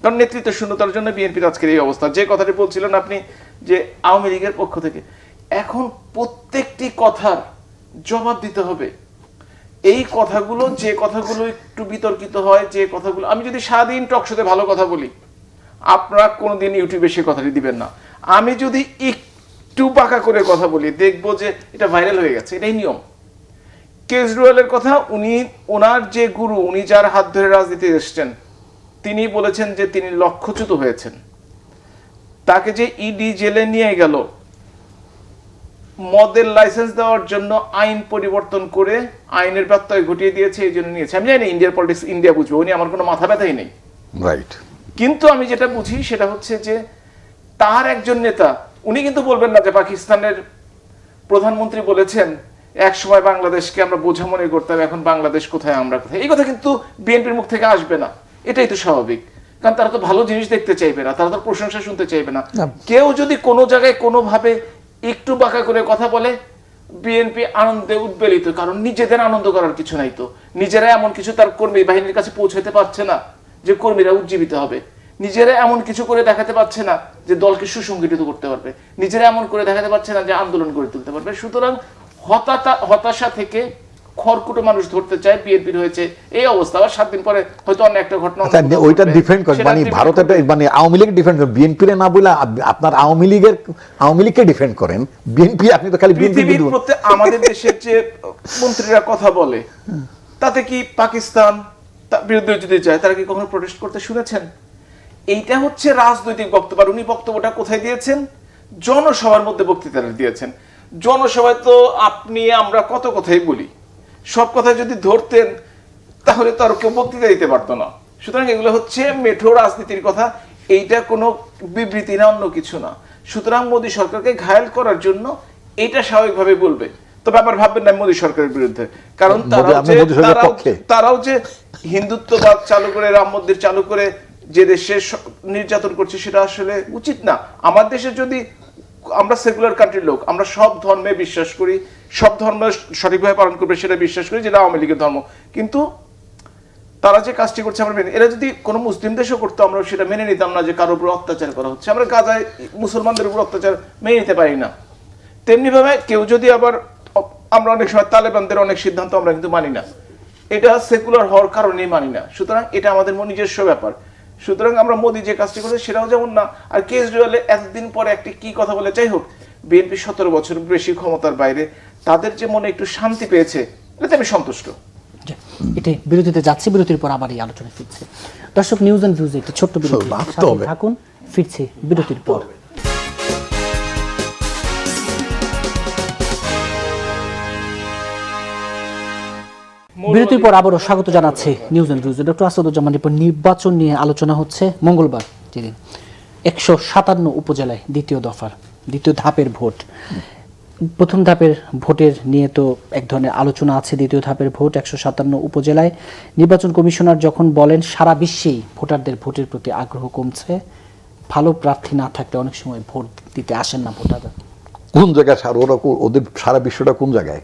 কারণ নেতৃত্বের শূন্যতার জন্য বিএনপির আজকের এই অবস্থা। যে কথাটি বলছিলেন আপনি যে আওয়ামী লীগের পক্ষ থেকে এখন প্রত্যেকটি কথার জবাব দিতে হবে। এই কথাগুলো, যে কথাগুলো একটু বিতর্কিত হয়, যে কথাগুলো, আমি যদি সারাদিন টকশোতে ভালো কথা বলি, আপনারা কোনোদিন ইউটিউবে সে কথাটি দিবেন না। আমি যদি একটু বাঁকা করে কথা বলি, দেখবো যে এটা ভাইরাল হয়ে গেছে। এটাই নিয়ম। কেজরিওয়ালের কথা, ওনার যে গুরু, উনি যার হাত ধরে রাজনীতি এসছেন, তিনি বলেছেন যে তিনি লক্ষ্যচ্যুত হয়েছেন। তাকে যে ইডি জেলে নিয়ে গেল মদের লাইসেন্স দেওয়ার জন্য, আইন পরিবর্তন করে আইনের ব্যত্যয় ঘটিয়ে দিয়েছে, এই জন্য নিয়েছে। আমি জানি না ইন্ডিয়ার পলিটিক্স ইন্ডিয়া বুঝবে, উনি আমার কোনো মাথা ব্যথাই নেই, রাইট। কিন্তু আমি যেটা বুঝি সেটা হচ্ছে যে তার একজন নেতা, উনি কিন্তু বলবেন না যে পাকিস্তানের প্রধানমন্ত্রী বলেছেন এক সময় বাংলাদেশকে আমরা বোঝা মনে করতাম, এখন বাংলাদেশ কোথায়, আমরা কোথায়। এই কথা কিন্তু বিএনপির মুখ থেকে আসবে না, এটাই তো স্বাভাবিক। কারণ তারা তো ভালো জিনিস দেখতে চাইবে না, তারা তো প্রশংসা শুনতে চাইবে না। কেউ যদি কোনো জায়গায় কোনোভাবে একটু বাঁকা করে কথা বলে, বিএনপি আনন্দে উদ্বেলিত, কারণ নিজেদের আনন্দ করার কিছু নাই। তো নিজেরা এমন কিছু তার কর্মী বাহিনীর কাছে পৌঁছাতে পারছে না যে কর্মীরা উজ্জীবিত হবে, নিজেরা এমন কিছু করে দেখাতে পারছে না যে দলকে সুসংগঠিত করতে পারবে, নিজেরা এমন করে দেখাতে পারছে না যে আন্দোলন গড়ে তুলতে পারবে। সুতরাং হতাশা থেকে খড়কুটো মানুষ ধরতে চায়, বিএনপির হয়েছে এই অবস্থা। আবার 7 দিন পরে হয়তো অন্য একটা ঘটনা, ওইটা ডিফেন্ড করে, মানে ভারতের মানে আওয়ামী লীগ ডিফেন্ড করেন, বিএনপি না বলে আপনার আওয়ামী লীগকে ডিফেন্ড করেন। বিএনপি, আপনি তো খালি পৃথিবীর প্রত্যেক আমাদের দেশের যে মন্ত্রীরা কথা বলে, তাতে কি পাকিস্তান বিরুদ্ধে যদি যায়, তারা কি কখনো প্রোটেস্ট করতে শুনেছেন? এইটা হচ্ছে রাজনৈতিক বক্তব্য। আর উনি বক্তব্যটা কোথায় দিয়েছেন? জনসভার মধ্যে বক্তৃতাটা দিয়েছেন। জনসভায় তো আপনি আমরা কত কথাই বলি, সব কথা যদি ধরতেন তাহলে তো আর কেউ বক্তৃতা দিতে পারতো না। সুতরাং এগুলো হচ্ছে মেঠো রাজনীতির কথা, এইটা কোনো বিবৃতি না, অন্য কিছু না। সুতরাং মোদী সরকারকে ঘায়েল করার জন্য এইটা স্বাভাবিকভাবে বলবে। তো ব্যাপার ভাববেন না মোদী সরকারের বিরুদ্ধে, কারণ তারাও যে হিন্দুত্ববাদ চালু করে, রাম মন্দির চালু করে যে দেশে নির্যাতন করছে, সেটা আসলে উচিত না। আমার দেশে যদি, আমরা সেকুলার কান্ট্রির লোক, আমরা সব ধর্মে বিশ্বাস করি, সব ধর্ম সঠিকভাবে পালন করবে সেটা বিশ্বাস করি, যেটা আওয়ামী লীগের ধর্ম। কিন্তু তারা যে কাজটি করছে আমরা মেনে, এরা যদি কোনো মুসলিম দেশও করতো, আমরা সেটা মেনে নিতাম না যে কারোর উপর অত্যাচার করা হচ্ছে। আমরা গাজায় মুসলমানদের উপর অত্যাচার মেনে নিতে পারি না। তেমনি ভাবে কেউ যদি আবার, আমরা অনেক সময় তালেবানদের অনেক সিদ্ধান্ত আমরা কিন্তু মানি না, এটা সেকুলার হওয়ার কারণেই মানি না। সুতরাং এটা আমাদের নিজস্ব ব্যাপার। সুতরাং আমরা মোদী যে কাজটি করেছে সেটাও যেমন না। আর কেজরিওয়ালে এতদিন পরে একটি কি কথা বলে, যাই হোক, বিএনপি 17 বছর বেশি ক্ষমতার বাইরে, তাদের যে মনে একটু শান্তি পেয়েছে, এতে আমি সন্তুষ্ট। এটাই, বিরতিতে যাচ্ছি, বিরতির পর আবার এই আলোচনা ফিরছে। দর্শক, নিউজ অ্যান্ড ভিউজে একটি ছোট্ট বিরতি, সাথে থাকুন, ফিরছি বিরতির পর। বিরতির পর আবারও স্বাগত জানাচ্ছি নিউজ অ্যান্ড ভিউজে। ডক্টর আসাদুজ্জামান রিপন, নির্বাচন নিয়ে আলোচনা হচ্ছে মঙ্গলবার যেদিন 157 উপজেলায় দ্বিতীয় ধাপের ভোট। প্রথম ধাপের ভোটের নিয়ে তো এক ধরনের আলোচনা আছে, দ্বিতীয় ধাপের ভোট 157 উপজেলায়। নির্বাচন কমিশনার যখন বলেন সারা বিশ্বেই ভোটারদের ভোটের প্রতি আগ্রহ কমছে, ভালো প্রার্থী না থাকলে অনেক সময় ভোট দিতে আসেন না ভোটাররা। কোন জায়গায় ওদের সারা বিশ্বটা কোন জায়গায়?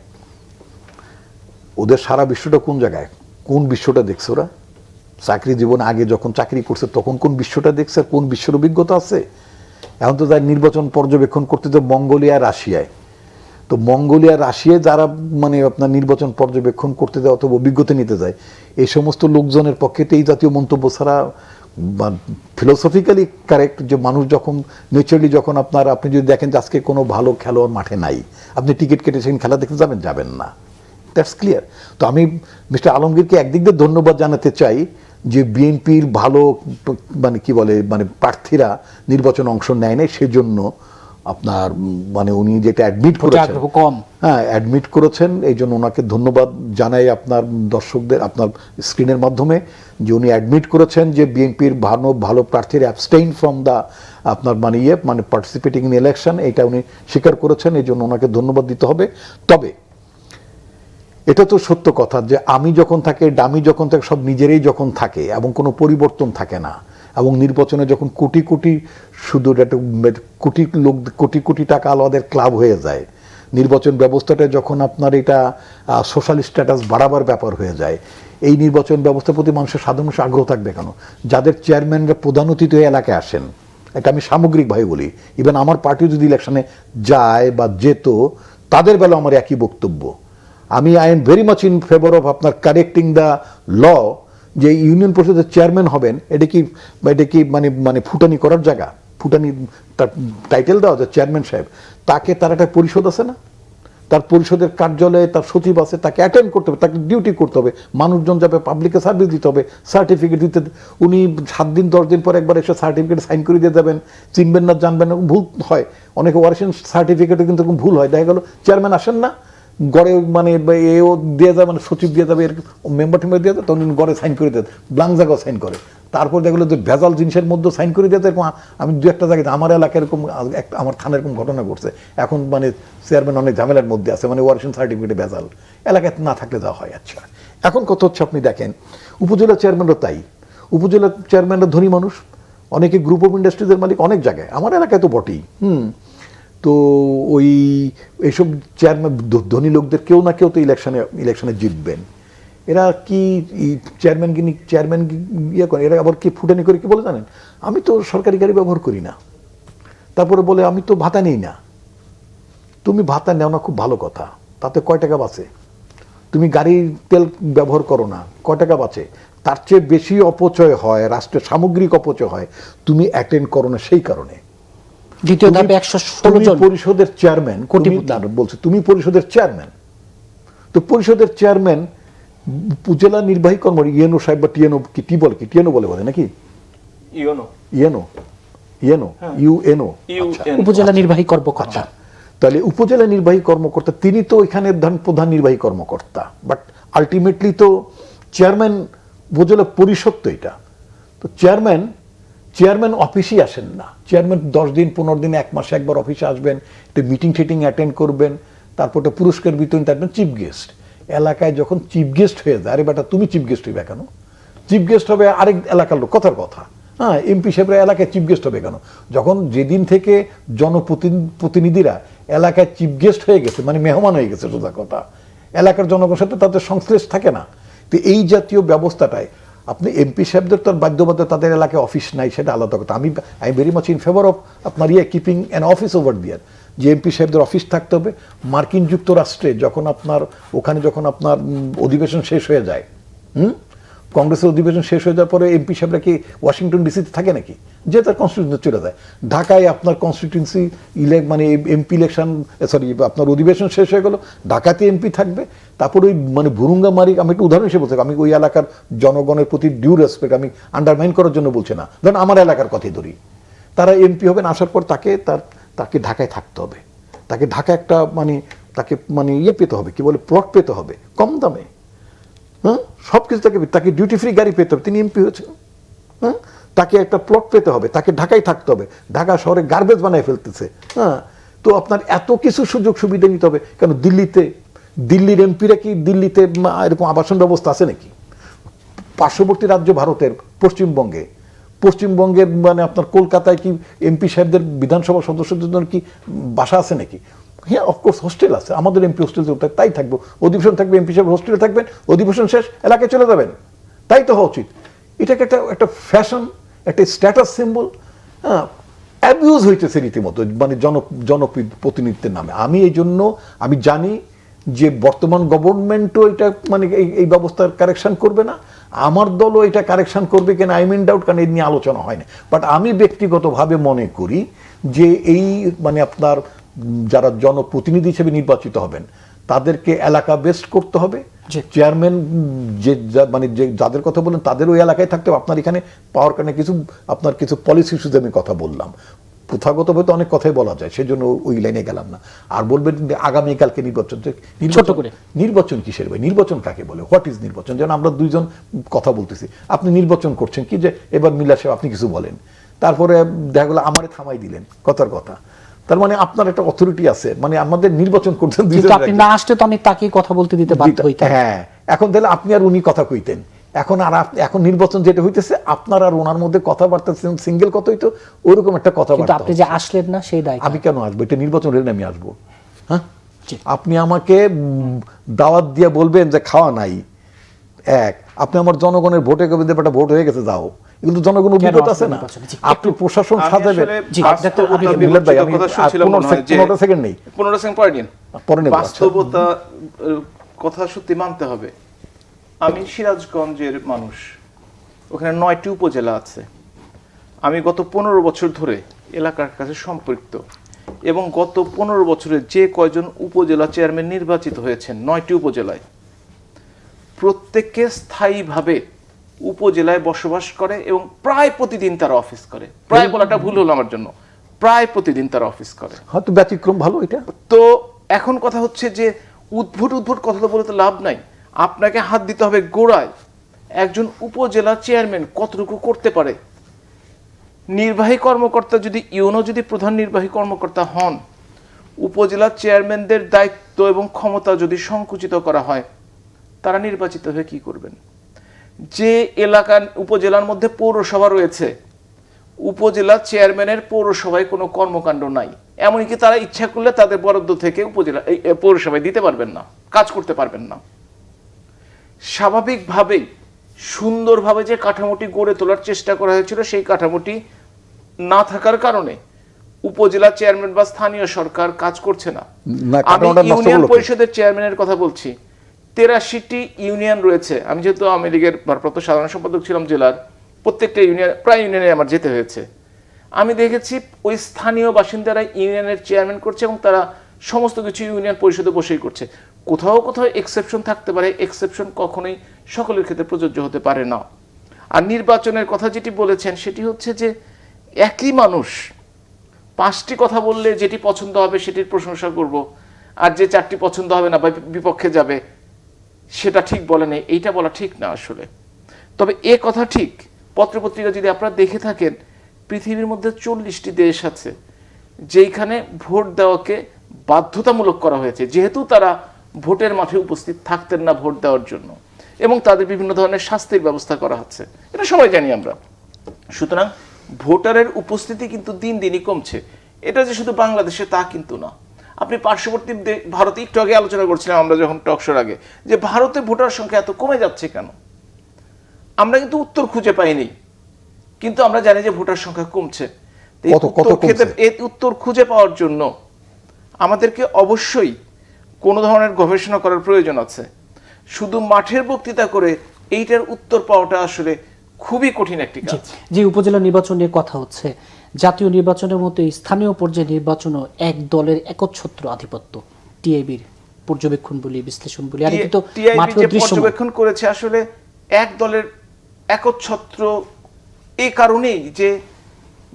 ওদের সারা বিশ্বটা কোন জায়গায়? কোন বিশ্বটা দেখছে ওরা? চাকরি জীবন আগে যখন চাকরি করছে তখন কোন বিশ্বটা দেখছে? কোন বিশ্বের অভিজ্ঞতা আছে? এখন তো যারা নির্বাচন পর্যবেক্ষণ করতে তো মঙ্গোলিয়া, রাশিয়ায়, তো মঙ্গোলিয়া, রাশিয়ায় যারা মানে আপনার নির্বাচন পর্যবেক্ষণ করতে যায় অথবা অভিজ্ঞতা নিতে যায়, এই সমস্ত লোকজনের পক্ষে তো এই জাতীয় মন্তব্য ছাড়া ফিলোসফিক্যালি কারেক্ট যে মানুষ যখন নেচারালি যখন আপনি যদি দেখেন যে আজকে কোনো ভালো খেলোয়াড় মাঠে নাই, আপনি টিকিট কেটেছেন খেলা দেখতে যাবেন না, দ্যাটস ক্লিয়ার। তো আমি মিস্টার আলমগীরকে একদিক দিয়ে ধন্যবাদ জানাতে চাই যে বিএনপির ভালো মানে কি বলে মানে প্রার্থীরা নির্বাচনে অংশ নেয় নাই, সেজন্য আপনার মানে উনি যেটা অ্যাডমিট করেছেন, হ্যাঁ অ্যাডমিট করেছেন, এই জন্য ওনাকে ধন্যবাদ জানাই আপনার দর্শকদের, আপনার স্ক্রিনের মাধ্যমে, যে উনি অ্যাডমিট করেছেন যে বিএনপির ভালো প্রার্থীর অ্যাবস্টেইন ফ্রম দ্য আপনার মানে পার্টিসিপেটিং ইন ইলেকশন, এটা উনি স্বীকার করেছেন, এই জন্য ওনাকে ধন্যবাদ দিতে হবে। তবে এটা তো সত্য কথা যে আমি যখন থাকে, ডামি যখন থাকে, সব নিজেরাই যখন থাকে এবং কোনো পরিবর্তন থাকে না, এবং নির্বাচনে যখন কোটি কোটি শুধু একটা কোটি লোক, কোটি কোটি টাকা আলাদের ক্লাব হয়ে যায়, নির্বাচন ব্যবস্থাটা যখন আপনার এটা সোশ্যাল স্ট্যাটাস বাড়াবার ব্যাপার হয়ে যায়, এই নির্বাচন ব্যবস্থার প্রতি মানুষের সাধারণ মানুষের আগ্রহ থাকবে কেন? যাদের চেয়ারম্যানরা প্রধান অতিথি হয়ে এলাকায় আসেন, এটা আমি সামগ্রিকভাবে বলি, ইভেন আমার পার্টি যদি ইলেকশনে যায় বা যেত, তাদের বেলা আমার একই বক্তব্য। আমি I am very much in favour of আপনার কারেক্টিং দ্য ল, যে ইউনিয়ন পরিষদের চেয়ারম্যান হবেন, এটা কি মানে ফুটানি করার জায়গা? ফুটানি তার টাইটেল দেওয়া যে চেয়ারম্যান সাহেব, তাকে তার একটা পরিষদ আছে না, তার পরিষদের কার্যালয়ে তার সচিব আছে, তাকে অ্যাটেন্ড করতে হবে, তাকে ডিউটি করতে হবে, মানুষজন যাবে, পাবলিকে সার্ভিস দিতে হবে, সার্টিফিকেট দিতে। উনি 7 দিন 10 দিন পর একবার এসে সার্টিফিকেট সাইন করে দিয়ে যাবেন, চিনবেন না জানবেন না, ভুল হয় অনেকে, ওয়ারেশন সার্টিফিকেটে কিন্তু ভুল হয়, দেখা গেল চেয়ারম্যান আসেন না, গড়ে মানে এও দিয়ে যাবে, মানে সচিব দিয়ে যাবে, এরকম মেম্বার টেম্বার দিয়ে যাবে, তখন গড়ে সাইন করে দেয়, ব্লাঙ্ক জায়গাও সাইন করে, তারপর দেখা গেলো যে ভেজাল জিনিসের মধ্যে সাইন করে দিয়ে এরকম। আমি 2-1টা জায়গায় আমার এলাকায় এরকম, আমার থানার এরকম ঘটনা ঘটছে, এখন মানে চেয়ারম্যান অনেক ঝামেলার মধ্যে আছে, মানে ওয়ারেশন সার্টিফিকেটে ভেজাল, এলাকায় না থাকলে দেওয়া হয়। আচ্ছা, এখন কত হচ্ছে আপনি দেখেন, উপজেলা চেয়ারম্যানরা তাই, উপজেলা চেয়ারম্যানরা ধনী মানুষ, অনেকে গ্রুপ অফ ইন্ডাস্ট্রিজের মালিক, অনেক জায়গায়, আমার এলাকায় তো বটেই। তো ওই এইসব চেয়ারম্যান ধনী লোকদের কেউ না কেউ তো ইলেকশনে জিতবেন। এরা কি চেয়ারম্যান ইয়ে করেন, এরা আবার কি ফুটানি করে কি বলে জানেন, আমি তো সরকারি গাড়ি ব্যবহার করি না, তারপরে বলে আমি তো ভাতা নেই না। তুমি ভাতা নেও না, খুব ভালো কথা, তাতে কয় টাকা বাঁচে? তুমি গাড়ির তেল ব্যবহার করো না, কয় টাকা বাঁচে? তার চেয়ে বেশি অপচয় হয়, রাষ্ট্রের সামগ্রিক অপচয় হয়, তুমি অ্যাটেন্ড করো না সেই কারণে। দ্বিতীয় ধাপে 116 জন পরিষদের চেয়ারম্যান, বলছে তুমি পরিষদের চেয়ারম্যান, তো পরিষদের চেয়ারম্যান উপজেলা নির্বাহী কর্মকর্তা ইএনও সাহেব বা টিএনও কি টি বলে, কি টিএনও বলে নাকি ইউএনও উপজেলা নির্বাহী কর্মকর্তা। তাহলে উপজেলা নির্বাহী কর্মকর্তা তিনি তো এখানে প্রধান নির্বাহী কর্মকর্তা, বাট আলটিমেটলি তো চেয়ারম্যান উপজেলা পরিষদ তো এটা, তো চেয়ারম্যান অফিসেই আসেন না, চেয়ারম্যান 10 দিন 15 দিন 1 মাসে একবার অফিসে আসবেন, একটা মিটিং টিটিং অ্যাটেন্ড করবেন, তারপর একটা পুরস্কার বিতরণ থাকবেন, চিফ গেস্ট। এলাকায় যখন চিফ গেস্ট হয়ে যায়, আরে বেটা তুমি চিফ গেস্ট হইবে কেন? চিফ গেস্ট হবে আরেক এলাকার লোক, কথার কথা, হ্যাঁ, এমপি সাহেবরা এলাকায় চিফ গেস্ট হবে কেন? যখন যেদিন থেকে জনপ্রতিনিধিরা এলাকায় চিফ গেস্ট হয়ে গেছে, মানে মেহমান হয়ে গেছে, সোজা কথা, এলাকার জনগণের সাথে তাদের সংশ্লেষ থাকে না। তো এই জাতীয় ব্যবস্থাটায় আপনি এমপি সাহেবদের তো বাধ্যবাধকতা, তাদের এলাকায় অফিস নাই, সেটা আলাদা কথা। আমি very much in favour of আপনার keeping an office over there, যে এমপি সাহেবদের অফিস থাকতে হবে। মার্কিন যুক্তরাষ্ট্রে যখন আপনার অধিবেশন শেষ হয়ে যায়, কংগ্রেসের অধিবেশন শেষ হয়ে যাওয়ার পরে এমপি সাহেবরা কি ওয়াশিংটন ডিসিতে থাকে নাকি? যে তার কনস্টিটিউন্সি চলে যায়। ঢাকায় আপনার কনস্টিটিউন্সি মানে এমপি ইলেকশন, সরি আপনার অধিবেশন শেষ হয়ে গেল, ঢাকাতে এমপি থাকবে, তারপর ওই মানে ভুরুঙ্গা মারি, আমি একটা উদাহরণ হিসেবে বলছি, আমি ওই এলাকার জনগণের প্রতি ডিউ রেসপেক্ট আমি আন্ডারমাইন করার জন্য বলছি না, ধরেন আমার এলাকার কথাই ধরি, তারা এমপি হবেন, আসার পর তাকে ঢাকায় থাকতে হবে, তাকে ঢাকায় একটা তাকে পেতে হবে, কি বলে, প্লট পেতে হবে কম দামে, হ্যাঁ, সবকিছু তাকে ডিউটি ফ্রি গাড়ি পেতে হবে, তিনি এমপি হয়েছেন, হ্যাঁ, তাকে একটা প্লট পেতে হবে, তাকে ঢাকায় থাকতে হবে, ঢাকা শহরে গার্বেজ বানায় ফেলতেছে, হ্যাঁ, তো আপনার এত কিছু সুযোগ সুবিধা নিতে হবে কেন? দিল্লির এমপিরা কি দিল্লিতে এরকম আবাসন ব্যবস্থা আছে নাকি? পার্শ্ববর্তী রাজ্য ভারতের পশ্চিমবঙ্গের মানে আপনার কলকাতায় কি এমপি সাহেবদের বিধানসভা সদস্যদের জন্য কি বাসা আছে নাকি? হ্যাঁ, অফকোর্স হোস্টেল আছে, আমাদের এমপি হোস্টেল তাই থাকবো, অধিবেশন থাকবে, এমপি সাহেব হোস্টেলে থাকবেন, অধিবেশন শেষ এলাকায় চলে যাবেন, তাই তো হওয়া উচিত। এটাকে একটা ফ্যাশন, একটা স্ট্যাটাস সিম্বল, হ্যাঁ, অ্যাবিউজ হইতেছে রীতিমতো, মানে জনপ্রতিনিধিত্বের নামে। আমি জানি যে বর্তমান গভর্নমেন্টও এটা মানে এই ব্যবস্থার কারেকশন করবে না, আমার দলও এটা কারেকশন করবে কিনা আই মিন ডাউট, কারণ এই নিয়ে আলোচনা হয় না। বাট আমি ব্যক্তিগতভাবে মনে করি যে এই মানে আপনার যারা জনপ্রতিনিধি হিসেবে নির্বাচিত হবেন তাদেরকে এলাকা বেস্ট করতে হবে। চেয়ারম্যান যাদের কথা বলেন তাদের ওই এলাকায় থাকতে হবে। আপনার এখানে পাওয়ার কারণে কিছু পলিসি ইস্যুতে আমি কথা বললাম, প্রথাগতভাবে অনেক কথাই বলা যায়, সেজন্য ওই লাইনে গেলাম না। আর বলবেন আগামীকালকে নির্বাচন কিসের ভাই? নির্বাচন কাকে বলে? হোয়াট ইজ নির্বাচন? যেন আমরা দুইজন কথা বলতেছি, আপনি নির্বাচন করছেন কি যে এবার মিল্লা সাহেব আপনি কিছু বলেন, তারপরে দেখা গেলো আমারে থামাই দিলেন, কথার কথা, তার মানে আপনার একটা অথরিটি আছে, মানে আমাদের নির্বাচন করছেন কিন্তু আপনি না আসলে তো আমি তাকে কথা বলতে দিতে বাধ্য হইতাম। হ্যাঁ, এখন তাহলে আপনি আর উনি কথা কইতেন, এখন আর এখন নির্বাচন যেটা হইতেছে আপনার আর ওনার মধ্যে কথাবার্তা সিঙ্গেল কথা হইতো, ওইরকম একটা কিন্তু কথাবার্তা। আপনি যে আসলেন না সেই দায় আমি কেন আসবো? এটা নির্বাচন হলে আমি আসবো? হ্যাঁ, জি। আপনি আমাকে দাওয়াত দিয়ে বলবেন যে খাওয়া নাই, এক আপনি আমার জনগণের ভোটে কবে দেবে, ভোট হয়ে গেছে যাও, এগুলো জনগণের অভিজ্ঞতা আছে না? জি, আপনি প্রশাসন আমি সাজাবেন। আসলে জি, বাস্তবতা মিলাদ ভাই, আমি কথা শুনছিলাম মনে হয় যে 15 সেকেন্ড নেই, 15 সেকেন্ড পরে নিন। পরে নেব। বাস্তবতা কথা সত্যি মানতে হবে। আমি সিরাজগঞ্জের মানুষ, ওখানে 9টি উপজেলা আছে। আমি গত 15 বছর ধরে এলাকার কাছে সম্পৃক্ত, এবং গত 15 বছরে যে কয়জন উপজেলা চেয়ারম্যান নির্বাচিত হয়েছেন 9টি উপজেলায়, প্রত্যেককে স্থায়ীভাবে উপজেলায় বসবাস করে এবং প্রায় প্রতিদিন তারা অফিস করে। প্রায় বলাটা ভুল হলো আমার জন্য, প্রায় প্রতিদিন তারা অফিস করে। হয়তো ব্যতিক্রম ভালো এটা। তো এখন কথা হচ্ছে যে উদ্ভট কথা তো বলে তো লাভ নাই। আপনাকে হাত দিতে হবে গোড়ায়। একজন উপজেলা চেয়ারম্যান কতটুকু করতে পারে? নির্বাহী কর্মকর্তা যদি ইউনো যদি প্রধান নির্বাহী কর্মকর্তা হন, উপজেলা চেয়ারম্যানদের দায়িত্ব এবং ক্ষমতা যদি সংকুচিত করা হয়, তারা নির্বাচিত হয়ে কি করবেন? যে এলাকা উপজেলার মধ্যে পৌরসভা রয়েছে, উপজেলা চেয়ারম্যানের পৌরসভায় কোনো কর্মকাণ্ড নাই, এমনকি তারা ইচ্ছা করলে তাদের বরাদ্দ থেকে উপজেলা পৌরসভায় দিতে পারবেন না, কাজ করতে পারবেন না। স্বাভাবিকভাবেই সুন্দরভাবে যে কাঠামোটি গড়ে তোলার চেষ্টা করা হয়েছিল, সেই কাঠামোটি না থাকার কারণে উপজেলা চেয়ারম্যান বা স্থানীয় সরকার কাজ করছে না। আমি ইউনিয়ন পরিষদের চেয়ারম্যানের কথা বলছি। 83টি ইউনিয়ন রয়েছে। আমি যেহেতু আওয়ামী লীগের ভারপ্রাপ্ত সাধারণ সম্পাদক ছিলাম জেলার, প্রত্যেকটা ইউনিয়ন, প্রায় ইউনিয়নে আমার যেতে হয়েছে। আমি দেখেছি ওই স্থানীয় বাসিন্দারা ইউনিয়নের চেয়ারম্যান করছে এবং তারা সমস্ত কিছু ইউনিয়ন পরিষদে বসেই করছে। কোথাও কোথাও এক্সেপশন থাকতে পারে, এক্সেপশন কখনোই সকলের ক্ষেত্রে প্রযোজ্য হতে পারে না। আর নির্বাচনের কথা যেটি বলেছেন সেটি হচ্ছে যে একই মানুষ 5টি কথা বললে যেটি পছন্দ হবে সেটির প্রশংসা করব, আর যে 4টি পছন্দ হবে না বা বিপক্ষে যাবে সেটা ঠিক বলে নেই, এইটা বলা ঠিক না আসলে। তবে এ কথা ঠিক, পত্রপত্রিকা যদি আপনারা দেখে থাকেন, পৃথিবীর মধ্যে 40টি দেশ আছে যেখানে ভোট দেওয়াকে বাধ্যতামূলক করা হয়েছে, যেহেতু তারা ভোটের মাঠে উপস্থিত থাকতেন না ভোট দেওয়ার জন্য, এবং তাদের বিভিন্ন ধরনের শাস্তির ব্যবস্থা করা হচ্ছে, এটা সবাই জানি আমরা। সুতরাং ভোটারের উপস্থিতি কিন্তু দিন দিনই কমছে। এটা যে শুধু বাংলাদেশে তা কিন্তু না। আপনি পার্শ্ববর্তী ভারতে, একটু আগে আলোচনা করছিলাম আমরা যখন টকশোর আগে, যে ভারতে ভোটার সংখ্যা এত কমে যাচ্ছে কেন? আমরা কিন্তু উত্তর খুঁজে পাইনি, কিন্তু আমরা জানি যে ভোটার সংখ্যা কমছে। এই উত্তর খুঁজে পাওয়ার জন্য আমাদেরকে অবশ্যই কোনো ধরনের গবেষণা করার প্রয়োজন আছে। শুধু মাঠের বক্তৃতা করে এইটার উত্তর পাওয়াটা আসলে খুবই কঠিন একটি কাজ। যে উপজেলা নির্বাচন নিয়ে কথা হচ্ছে, জাতীয় নির্বাচনের মতো স্থানীয় পর্যায়ে নির্বাচনও এক দলের একচ্ছত্র আধিপত্য, টিআইবির পর্যবেক্ষণ বলি, বিশ্লেষণ বলি, আর কিন্তু পর্যবেক্ষণ করেছে আসলে এক দলের একচ্ছত্র এই কারণেই যে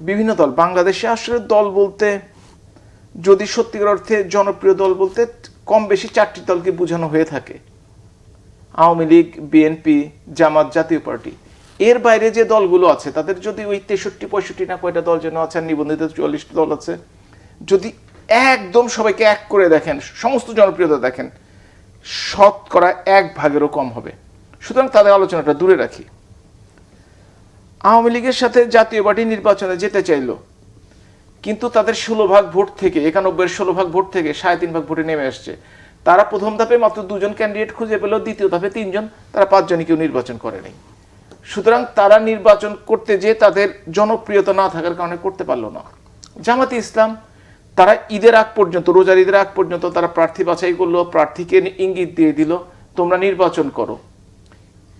বিভিন্ন দল, বাংলাদেশে আসলে দল বলতে, যদি সত্যিকার অর্থে জনপ্রিয় দল বলতে কম বেশি 4টি দলকে বোঝানো হয়ে থাকে: আওয়ামী লীগ, বিএনপি, জামাত, জাতীয় পার্টি। এর বাইরে যে দলগুলো আছে তাদের যদি ওই 63-65 না কয়টা দল যেন আছে, নিবন্ধিত 44টি দল আছে, যদি একদম সবাইকে এক করে দেখেন, সমস্ত জনপ্রিয়তা দেখেন, শতকরা 1/1 কম হবে। সুতরাং তাদের আলোচনাটা দূরে রাখি। আওয়ামী লীগের সাথে জাতীয় পার্টি নির্বাচনে যেতে চাইলো, কিন্তু তাদের 16 ভোট থেকে, 91-16 ভোট থেকে 3.5 ভোটে নেমে আসছে। তারা প্রথম ধাপে মাত্র 2জন ক্যান্ডিডেট খুঁজে পেল, দ্বিতীয় ধাপে 3জন, তারা 5 জনই কেউ নির্বাচন করেনি। সুতরাং তারা নির্বাচন করতে যে তাদের জনপ্রিয়তা না থাকার কারণে করতে পারলো না। জামাতে ইসলাম, তারা ঈদের আগ পর্যন্ত, রোজার ঈদের আগ পর্যন্ত তারা প্রার্থী বাছাই করলো, প্রার্থীকে ইঙ্গিত দিয়ে দিল তোমরা নির্বাচন করো।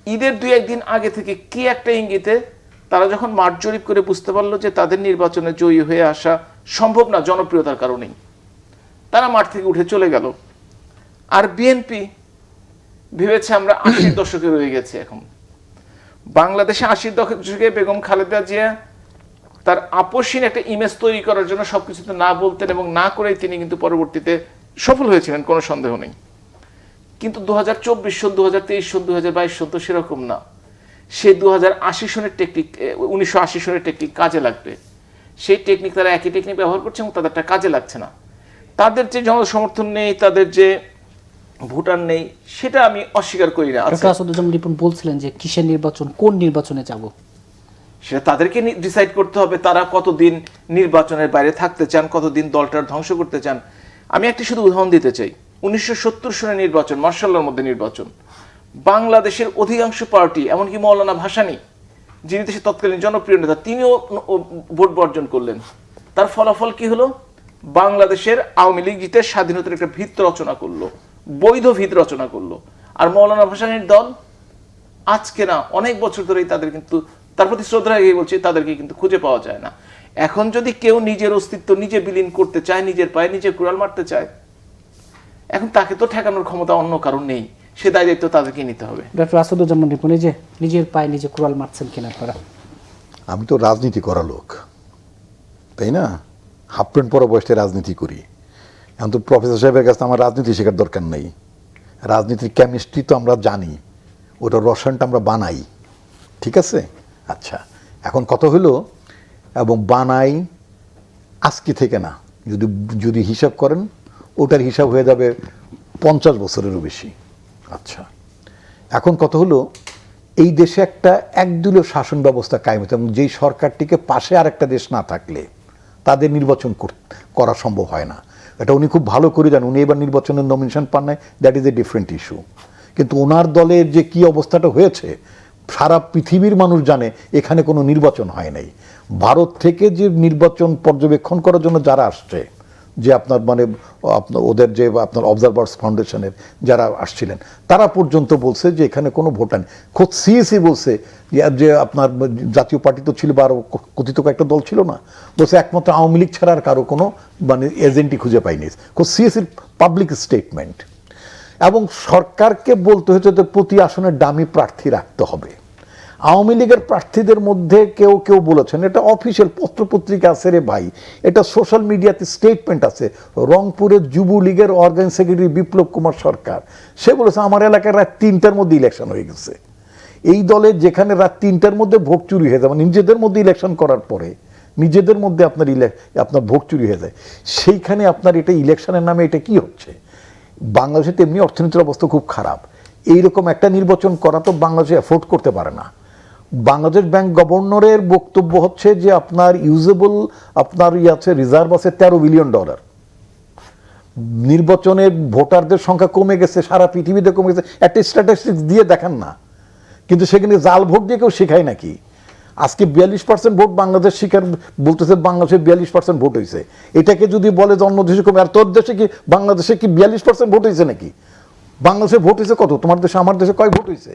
ঈদের 2-1 দিন আগে থেকে কি একটা ইঙ্গিতে তারা যখন মাঠ জরিপ করে বুঝতে পারলো যে তাদের নির্বাচনে জয়ী হয়ে আসা সম্ভব না জনপ্রিয়তার কারণেই, তারা মাঠ থেকে উঠে চলে গেল। আর বিএনপি ভেবেছে আমরা 80-র দশকে রয়ে গেছে। এখন বাংলাদেশে 80-র দশকে বেগম খালেদা জিয়া তার আপসহীন একটা ইমেজ তৈরি করার জন্য সবকিছুতে না বলতেন, এবং না করেই তিনি কিন্তু পরবর্তীতে সফল হয়েছিলেন, কোনো সন্দেহ নেই। কিন্তু 2024 সন, 2023 সন, 2022 সন তো সেরকম না। সে 1980 সনের টেকনিক কাজে লাগবে। সেই টেকনিক তারা একই টেকনিক ব্যবহার করছে এবং তাদেরটা কাজে লাগছে না। তাদের যে জনসমর্থন নেই, তাদের যে ভোটার নেই, সেটা আমি অস্বীকার করি না। ডক্টর আসাদুজ্জামান রিপন বলছিলেন যে কিসের নির্বাচন, কোন নির্বাচনে যাব, সেটা তাদেরকে ডিসাইড করতে হবে তারা কতদিন নির্বাচনের বাইরে থাকতে চান, কতদিন দলটার ধ্বংস করতে চান। আমি একটি শুধু উদাহরণ দিতে চাই। 1970 সনের নির্বাচন, মার্শাল্লার মধ্যে নির্বাচন, বাংলাদেশের অধিকাংশ পার্টি, এমনকি মৌলানা ভাসানী যিনি দেশের তৎকালীন জনপ্রিয় নেতা, তিনিও ভোট বর্জন করলেন। তার ফলাফল কি হলো? বাংলাদেশের আওয়ামী লীগ জিতে স্বাধীনতার একটা ভিত রচনা করলো, বৈধ ভিত রচনা করলো। আর মৌলানা ভাসানীর দল আজকে না, অনেক বছর ধরেই তাদের কিন্তু, তার প্রতি শ্রদ্ধা রেখে বলছি, তাদেরকে কিন্তু খুঁজে পাওয়া যায় না। এখন যদি কেউ নিজের অস্তিত্ব নিজে বিলীন করতে চায়, নিজের পায়ে নিজে কুড়াল মারতে চায়, এখন তাকে তো ঠেকানোর ক্ষমতা অন্য কারণ নেই, সে দায়িত্ব তাদেরকে নিতে হবে। ডক্টর আসাদুজ্জামান রিপন, এই যে নিজের পায়ে নিজে কুড়াল মারছেন কিনা আপনারা? আমি তো রাজনীতি করা লোক, তাই না? হাফ প্যান্ট পরা বয়সে রাজনীতি করি। এখন তো প্রফেসর সাহেবের কাছে আমার রাজনীতি শেখার দরকার নেই। রাজনীতির কেমিস্ট্রি তো আমরা জানি, ওটা রসায়নটা আমরা বানাই, ঠিক আছে? আচ্ছা, এখন কথা হলো, এবং বানাই আজকে থেকে না, যদি যদি হিসাব করেন ওটার হিসাব হয়ে যাবে 50 বছরেরও বেশি। আচ্ছা, এখন কথা হলো, এই দেশে একটা একদলীয় শাসন ব্যবস্থা কায়েম হতো, এবং যেই সরকারটিকে পাশে আর একটা দেশ না থাকলে তাদের নির্বাচন করা সম্ভব হয় না। এটা উনি খুব ভালো করে জানেন। উনি এবার নির্বাচনের নমিনেশন পান নাই, that is a different issue. কিন্তু ওনার দলের যে কি অবস্থাটা হয়েছে সারা পৃথিবীর মানুষ জানে এখানে কোনো নির্বাচন হয় নাই। ভারত থেকে যে নির্বাচন পর্যবেক্ষণ করার জন্য যারা আসছে, যে আপনার মানে আপনার ওদের যে আপনার অবজারভার্স ফাউন্ডেশনের যারা আসছিলেন, তারা পর্যন্ত বলছে যে এখানে কোনো ভোটার নেই। খোদ সিএসি বলছে যে আপনার জাতীয় পার্টি তো ছিল বা আরও কথিত একটা দল ছিল না, বলছে একমাত্র আওয়ামী লীগ ছাড়া আর কারো কোনো মানে এজেন্টই খুঁজে পাইনি। খোদ সিএসির পাবলিক স্টেটমেন্ট। এবং সরকারকে বলতে হচ্ছে যে প্রতি আসনে ডামি প্রার্থী রাখতে হবে। আওয়ামী লীগের প্রার্থীদের মধ্যে কেউ কেউ বলেছেন, এটা অফিসিয়াল পত্রপত্রিকা আছে রে ভাই, এটা সোশ্যাল মিডিয়াতে স্টেটমেন্ট আছে। রংপুরের যুবলীগের অর্গানাইজিং সেক্রেটারি বিপ্লব কুমার সরকার, সে বলেছে আমার এলাকায় রাত 3টার মধ্যে ইলেকশন হয়ে গেছে। এই দলের যেখানে রাত 3টার মধ্যে ভোট চুরি হয়ে যায়, নিজেদের মধ্যে ইলেকশন করার পরে নিজেদের মধ্যে আপনার ভোট চুরি হয়ে যায়, সেইখানে আপনার এটা ইলেকশনের নামে এটা কি হচ্ছে? বাংলাদেশে তেমনি অর্থনীতির অবস্থা খুব খারাপ। এইরকম একটা নির্বাচন করা তো বাংলাদেশে অ্যাফোর্ড করতে পারে না। বাংলাদেশ ব্যাংক গভর্নরের বক্তব্য হচ্ছে যে আপনার ইউজেবল আপনার আছে রিজার্ভ আছে $13 বিলিয়ন। নির্বাচনের ভোটারদের সংখ্যা কমে গেছে, সারা পৃথিবীতে কমে গেছে, একটা স্ট্যাটিস্টিক্স দিয়ে দেখান না। কিন্তু সেখানে জাল ভোট দিয়ে কেউ শেখায় নাকি? আজকে 42% ভোট বাংলাদেশ শিকার বলতেছে, বাংলাদেশে 42% ভোট হয়েছে। এটাকে যদি বলে যে অন্য দেশে কমে, আর তোর দেশে কি বাংলাদেশে কি 42% ভোট হয়েছে নাকি? বাংলাদেশে ভোট হয়েছে কত? তোমার দেশে আমার দেশে কয় ভোট হয়েছে?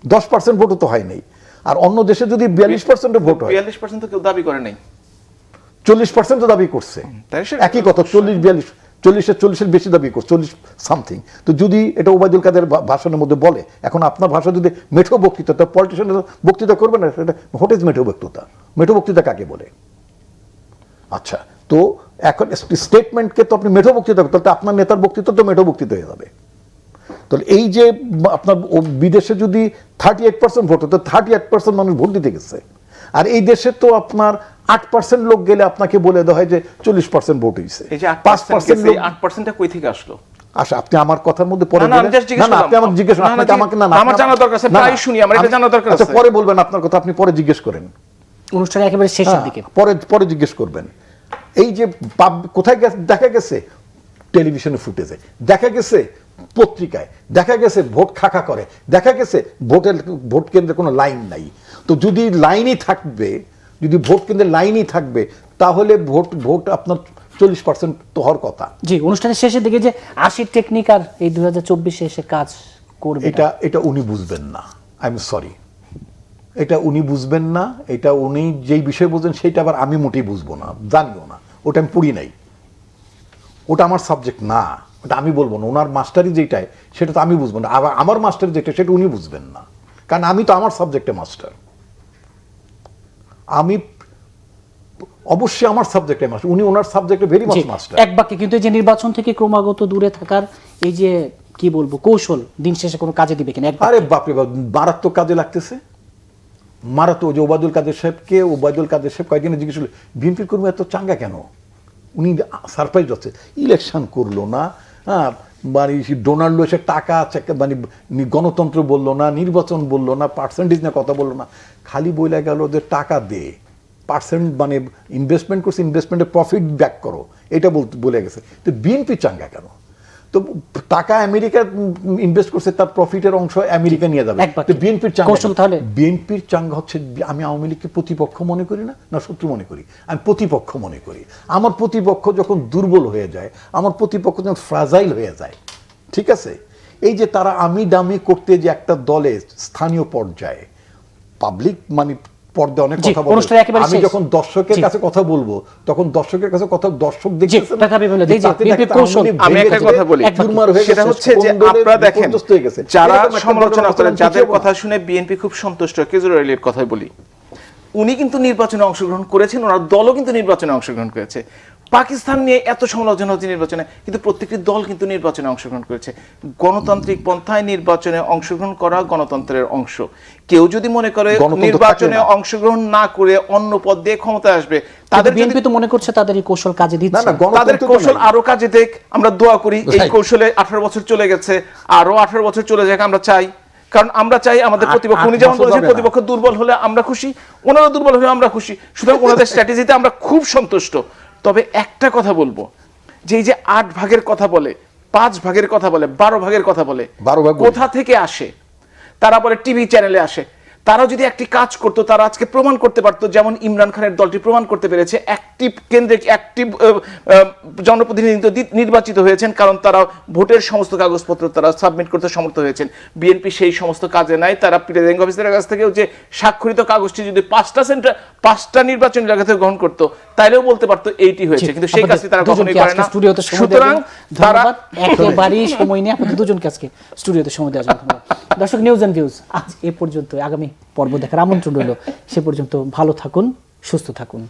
10% ভোটও তো হয় নাই। আর অন্য দেশে যদি 42% ভোট হয়, 42% তো কেউ দাবি করে নাই, 40% তো দাবি করছে। একই কথা, 40-42-40-40 বেশি দাবি করছে, 40 সামথিং। তো যদি এটা ওবায়দুল কাদের ভাষণের মধ্যে বলে, এখন আপনার ভাষা যদি মেঠো বক্তৃতা, পলিটিশিয়ানের বক্তৃতা করবে না, সেটা হোয়াট ইজ মেঠো বক্তৃতা? মেঠো বক্তৃতা কাকে বলে? আচ্ছা, তো এখন স্টেটমেন্টকে তো আপনি মেঠো বক্তৃতা করতে, তাহলে আপনার নেতার বক্তৃতা তো মেঠো বক্তৃতা হয়ে যাবে। তাহলে এই যে আপনার বিদেশে যদি 38% ভোট হতো, 38% মানুষ ভোট দিতে গেছে। আর এই দেশে তো আপনার 8% লোক গেলে আপনাকে বলে দেওয়া হয় যে 40% ভোট হয়েছে। এই যে 8% লোক, 8%টা কই থেকে আসলো? আচ্ছা, আপনি আমার কথার মধ্যে পরে না, আপনি আমাকে জিজ্ঞেস করেন, আমার জানা দরকার আছে, প্রায় শুনি, আমার এটা জানা দরকার আছে। আচ্ছা, পরে বলবেন আপনার কথা, আপনি পরে জিজ্ঞেস করেন, অনুষ্ঠানের একেবারে শেষের দিকে পরে জিজ্ঞেস করবেন। এই যে কোথায় দেখা গেছে, টেলিভিশনে ফুটেজে দেখা গেছে, পত্রিকায় দেখা গেছে, ভোট খাকা করে দেখা গেছে, ভোট কেন্দ্রে কোনো লাইন নাই। তো যদি লাইনই থাকবে, যদি ভোট কেন্দ্রে লাইনই থাকবে, তাহলে ভোট আপনার 40% তো হওয়ার কথা। জি, অনুষ্ঠানের শেষের দিকে যে 80 টেকনিক আর এই 2024-এ এসে কাজ করবে, এটা উনি বুঝবেন না। আই এম সরি, এটা উনি বুঝবেন না। এটা উনি যেই বিষয় বুঝবেন সেটা আবার আমি মোটেই বুঝবো না, জানিও না, ওটা আমি পড়ি নাই, ওটা আমার সাবজেক্ট না, ওটা আমি বলবো না। ওনার মাস্টারি যেটাই সেটা তো আমি বুঝবো না, আবার আমার মাস্টারি যেটা সেটা উনি বুঝবেন না, কারণ আমি তো আমার সাবজেক্টে মাস্টার। আমি অবশ্যই আমার সাবজেক্টে মাস্টার, উনি ওনার সাবজেক্টে ভেরি মাচ মাস্টার। এক বাক্যে, কিন্তু এই যে নির্বাচন থেকে ক্রমাগত দূরে থাকার এই যে কি বলবো কৌশল, দিন শেষে কোনো কাজে দিবে কিনা? আরে বাপরে বাপ, মারাত্মক কাজে লাগতেছে। মারাত্মক। যে ওবায়দুল কাদের সাহেব কয়েকদিনে জিজ্ঞেস করলো বিএনপির কর্মী এত চাঙ্গা কেন, উনি সারপ্রাইজ হচ্ছে। ইলেকশন করলো না, হ্যাঁ, মানে ডোনাল্ড এসে টাকা আছে, মানে গণতন্ত্র বললো না, নির্বাচন বললো না, পার্সেন্টেজ না কথা বললো না, খালি বইলা গেল যে টাকা দে, পার্সেন্ট মানে ইনভেস্টমেন্ট করছে, ইনভেস্টমেন্টের প্রফিট ব্যাক করো, এটা বলে গেছে। তো বিএনপি চাঙ্গা কেন? তো টাকা আমেরিকা ইনভেস্ট করছে, তার প্রফিটের অংশ আমেরিকা নিয়ে যাবে। তো বিএনপির বিএনপির চাঙ্গা হচ্ছে, আমি আওয়ামী লীগকে প্রতিপক্ষ মনে করি না শত্রু মনে করি, আমি প্রতিপক্ষ মনে করি। আমার প্রতিপক্ষ যখন দুর্বল হয়ে যায়, আমার প্রতিপক্ষ যখন ফ্রাজাইল হয়ে যায়, ঠিক আছে, এই যে তারা আমি দামি করতে যে একটা দলে স্থানীয় পর্যায়ে পাবলিক মানে পর্দা অনেক কথা বলে, আমি যখন দর্শকের কাছে কথা বলবো তখন দর্শকের কাছে কথা দর্শক দেখতেছে। আমি একটা কথা বলি, সেটা হচ্ছে যে আপনারা দেখেন যারা সমালোচনা করেন, যাদের কথা শুনে বিএনপি খুব সন্তুষ্ট, কেজরিওয়াল আলীর কথাই বলি, উনি কিন্তু নির্বাচনে অংশগ্রহণ করেছেন, ওনার দলও কিন্তু নির্বাচনে অংশগ্রহণ করেছে। পাকিস্তান নিয়ে এত সমালোচনা হচ্ছে নির্বাচনে, কিন্তু প্রত্যেকটি দল কিন্তু নির্বাচনে অংশগ্রহণ করেছে। গণতান্ত্রিক পন্থায় নির্বাচনে অংশগ্রহণ করা গণতন্ত্রের অংশ। কেউ যদি মনে করে নির্বাচনে অংশগ্রহণ না করে অন্য পদ দিয়ে ক্ষমতায় আসবে, তাদের বিএনপি তো মনে করছে তাদের এই কৌশল কাজে দিচ্ছে। তাদের কৌশল আরো কাজে দেখ, আমরা দোয়া করি। এই কৌশলে 18 বছর চলে গেছে, আরো 18 বছর চলে যাক আমরা চাই। কারণ আমরা চাই আমাদের প্রতিপক্ষ, উনি যেমন বলেছেন প্রতিপক্ষ দুর্বল হলে আমরা খুশি, ওনারা দুর্বল হলে আমরা খুশি। সুতরাং ওনাদের স্ট্র্যাটেজিতে আমরা খুব সন্তুষ্ট। তবে একটা কথা বলবো, যে এই যে 8 ভাগের কথা বলে, 5 ভাগের কথা বলে, 12 ভাগের কথা বলে, কোথা থেকে আসে? তারা বলে টিভি চ্যানেলে আসে। তারা যদি একটি কাজ করতো, তারা আজকে প্রমাণ করতে পারতো, যেমন ইমরান খানের দলটি প্রমাণ করতে পেরেছে, অ্যাক্টিভ কেন্দ্রে অ্যাক্টিভ জনপ্রতিনিধি নির্বাচিত হয়েছেন, কারণ তারা ভোটের সমস্ত কাগজপত্র তারা সাবমিট করতে সমর্থ হয়েছেন। বিএনপি সেই সমস্ত কাজে নাই। তারা প্রিসাইডিং অফিসারের কাছ থেকেও যে স্বাক্ষরিত কাগজটি যদি 5টা নির্বাচনী এলাকা থেকে গ্রহণ করতো, তাইলেও বলতে পারতো এইটি হয়েছে, কিন্তু সেই কাজটি তারা কখনোই করে না। সুতরাং তারা একেবারেই সময় নিয়ে আপনাদের দুজনকে আজকে স্টুডিওতে সময় দেওয়ার জন্য ধন্যবাদ। দর্শক, নিউজ অ্যান্ড ভিউজ আজ এ পর্যন্ত। আগামী পর্ব দেখার আমন্ত্রণ রইল। সে পর্যন্ত ভালো থাকুন, সুস্থ থাকুন।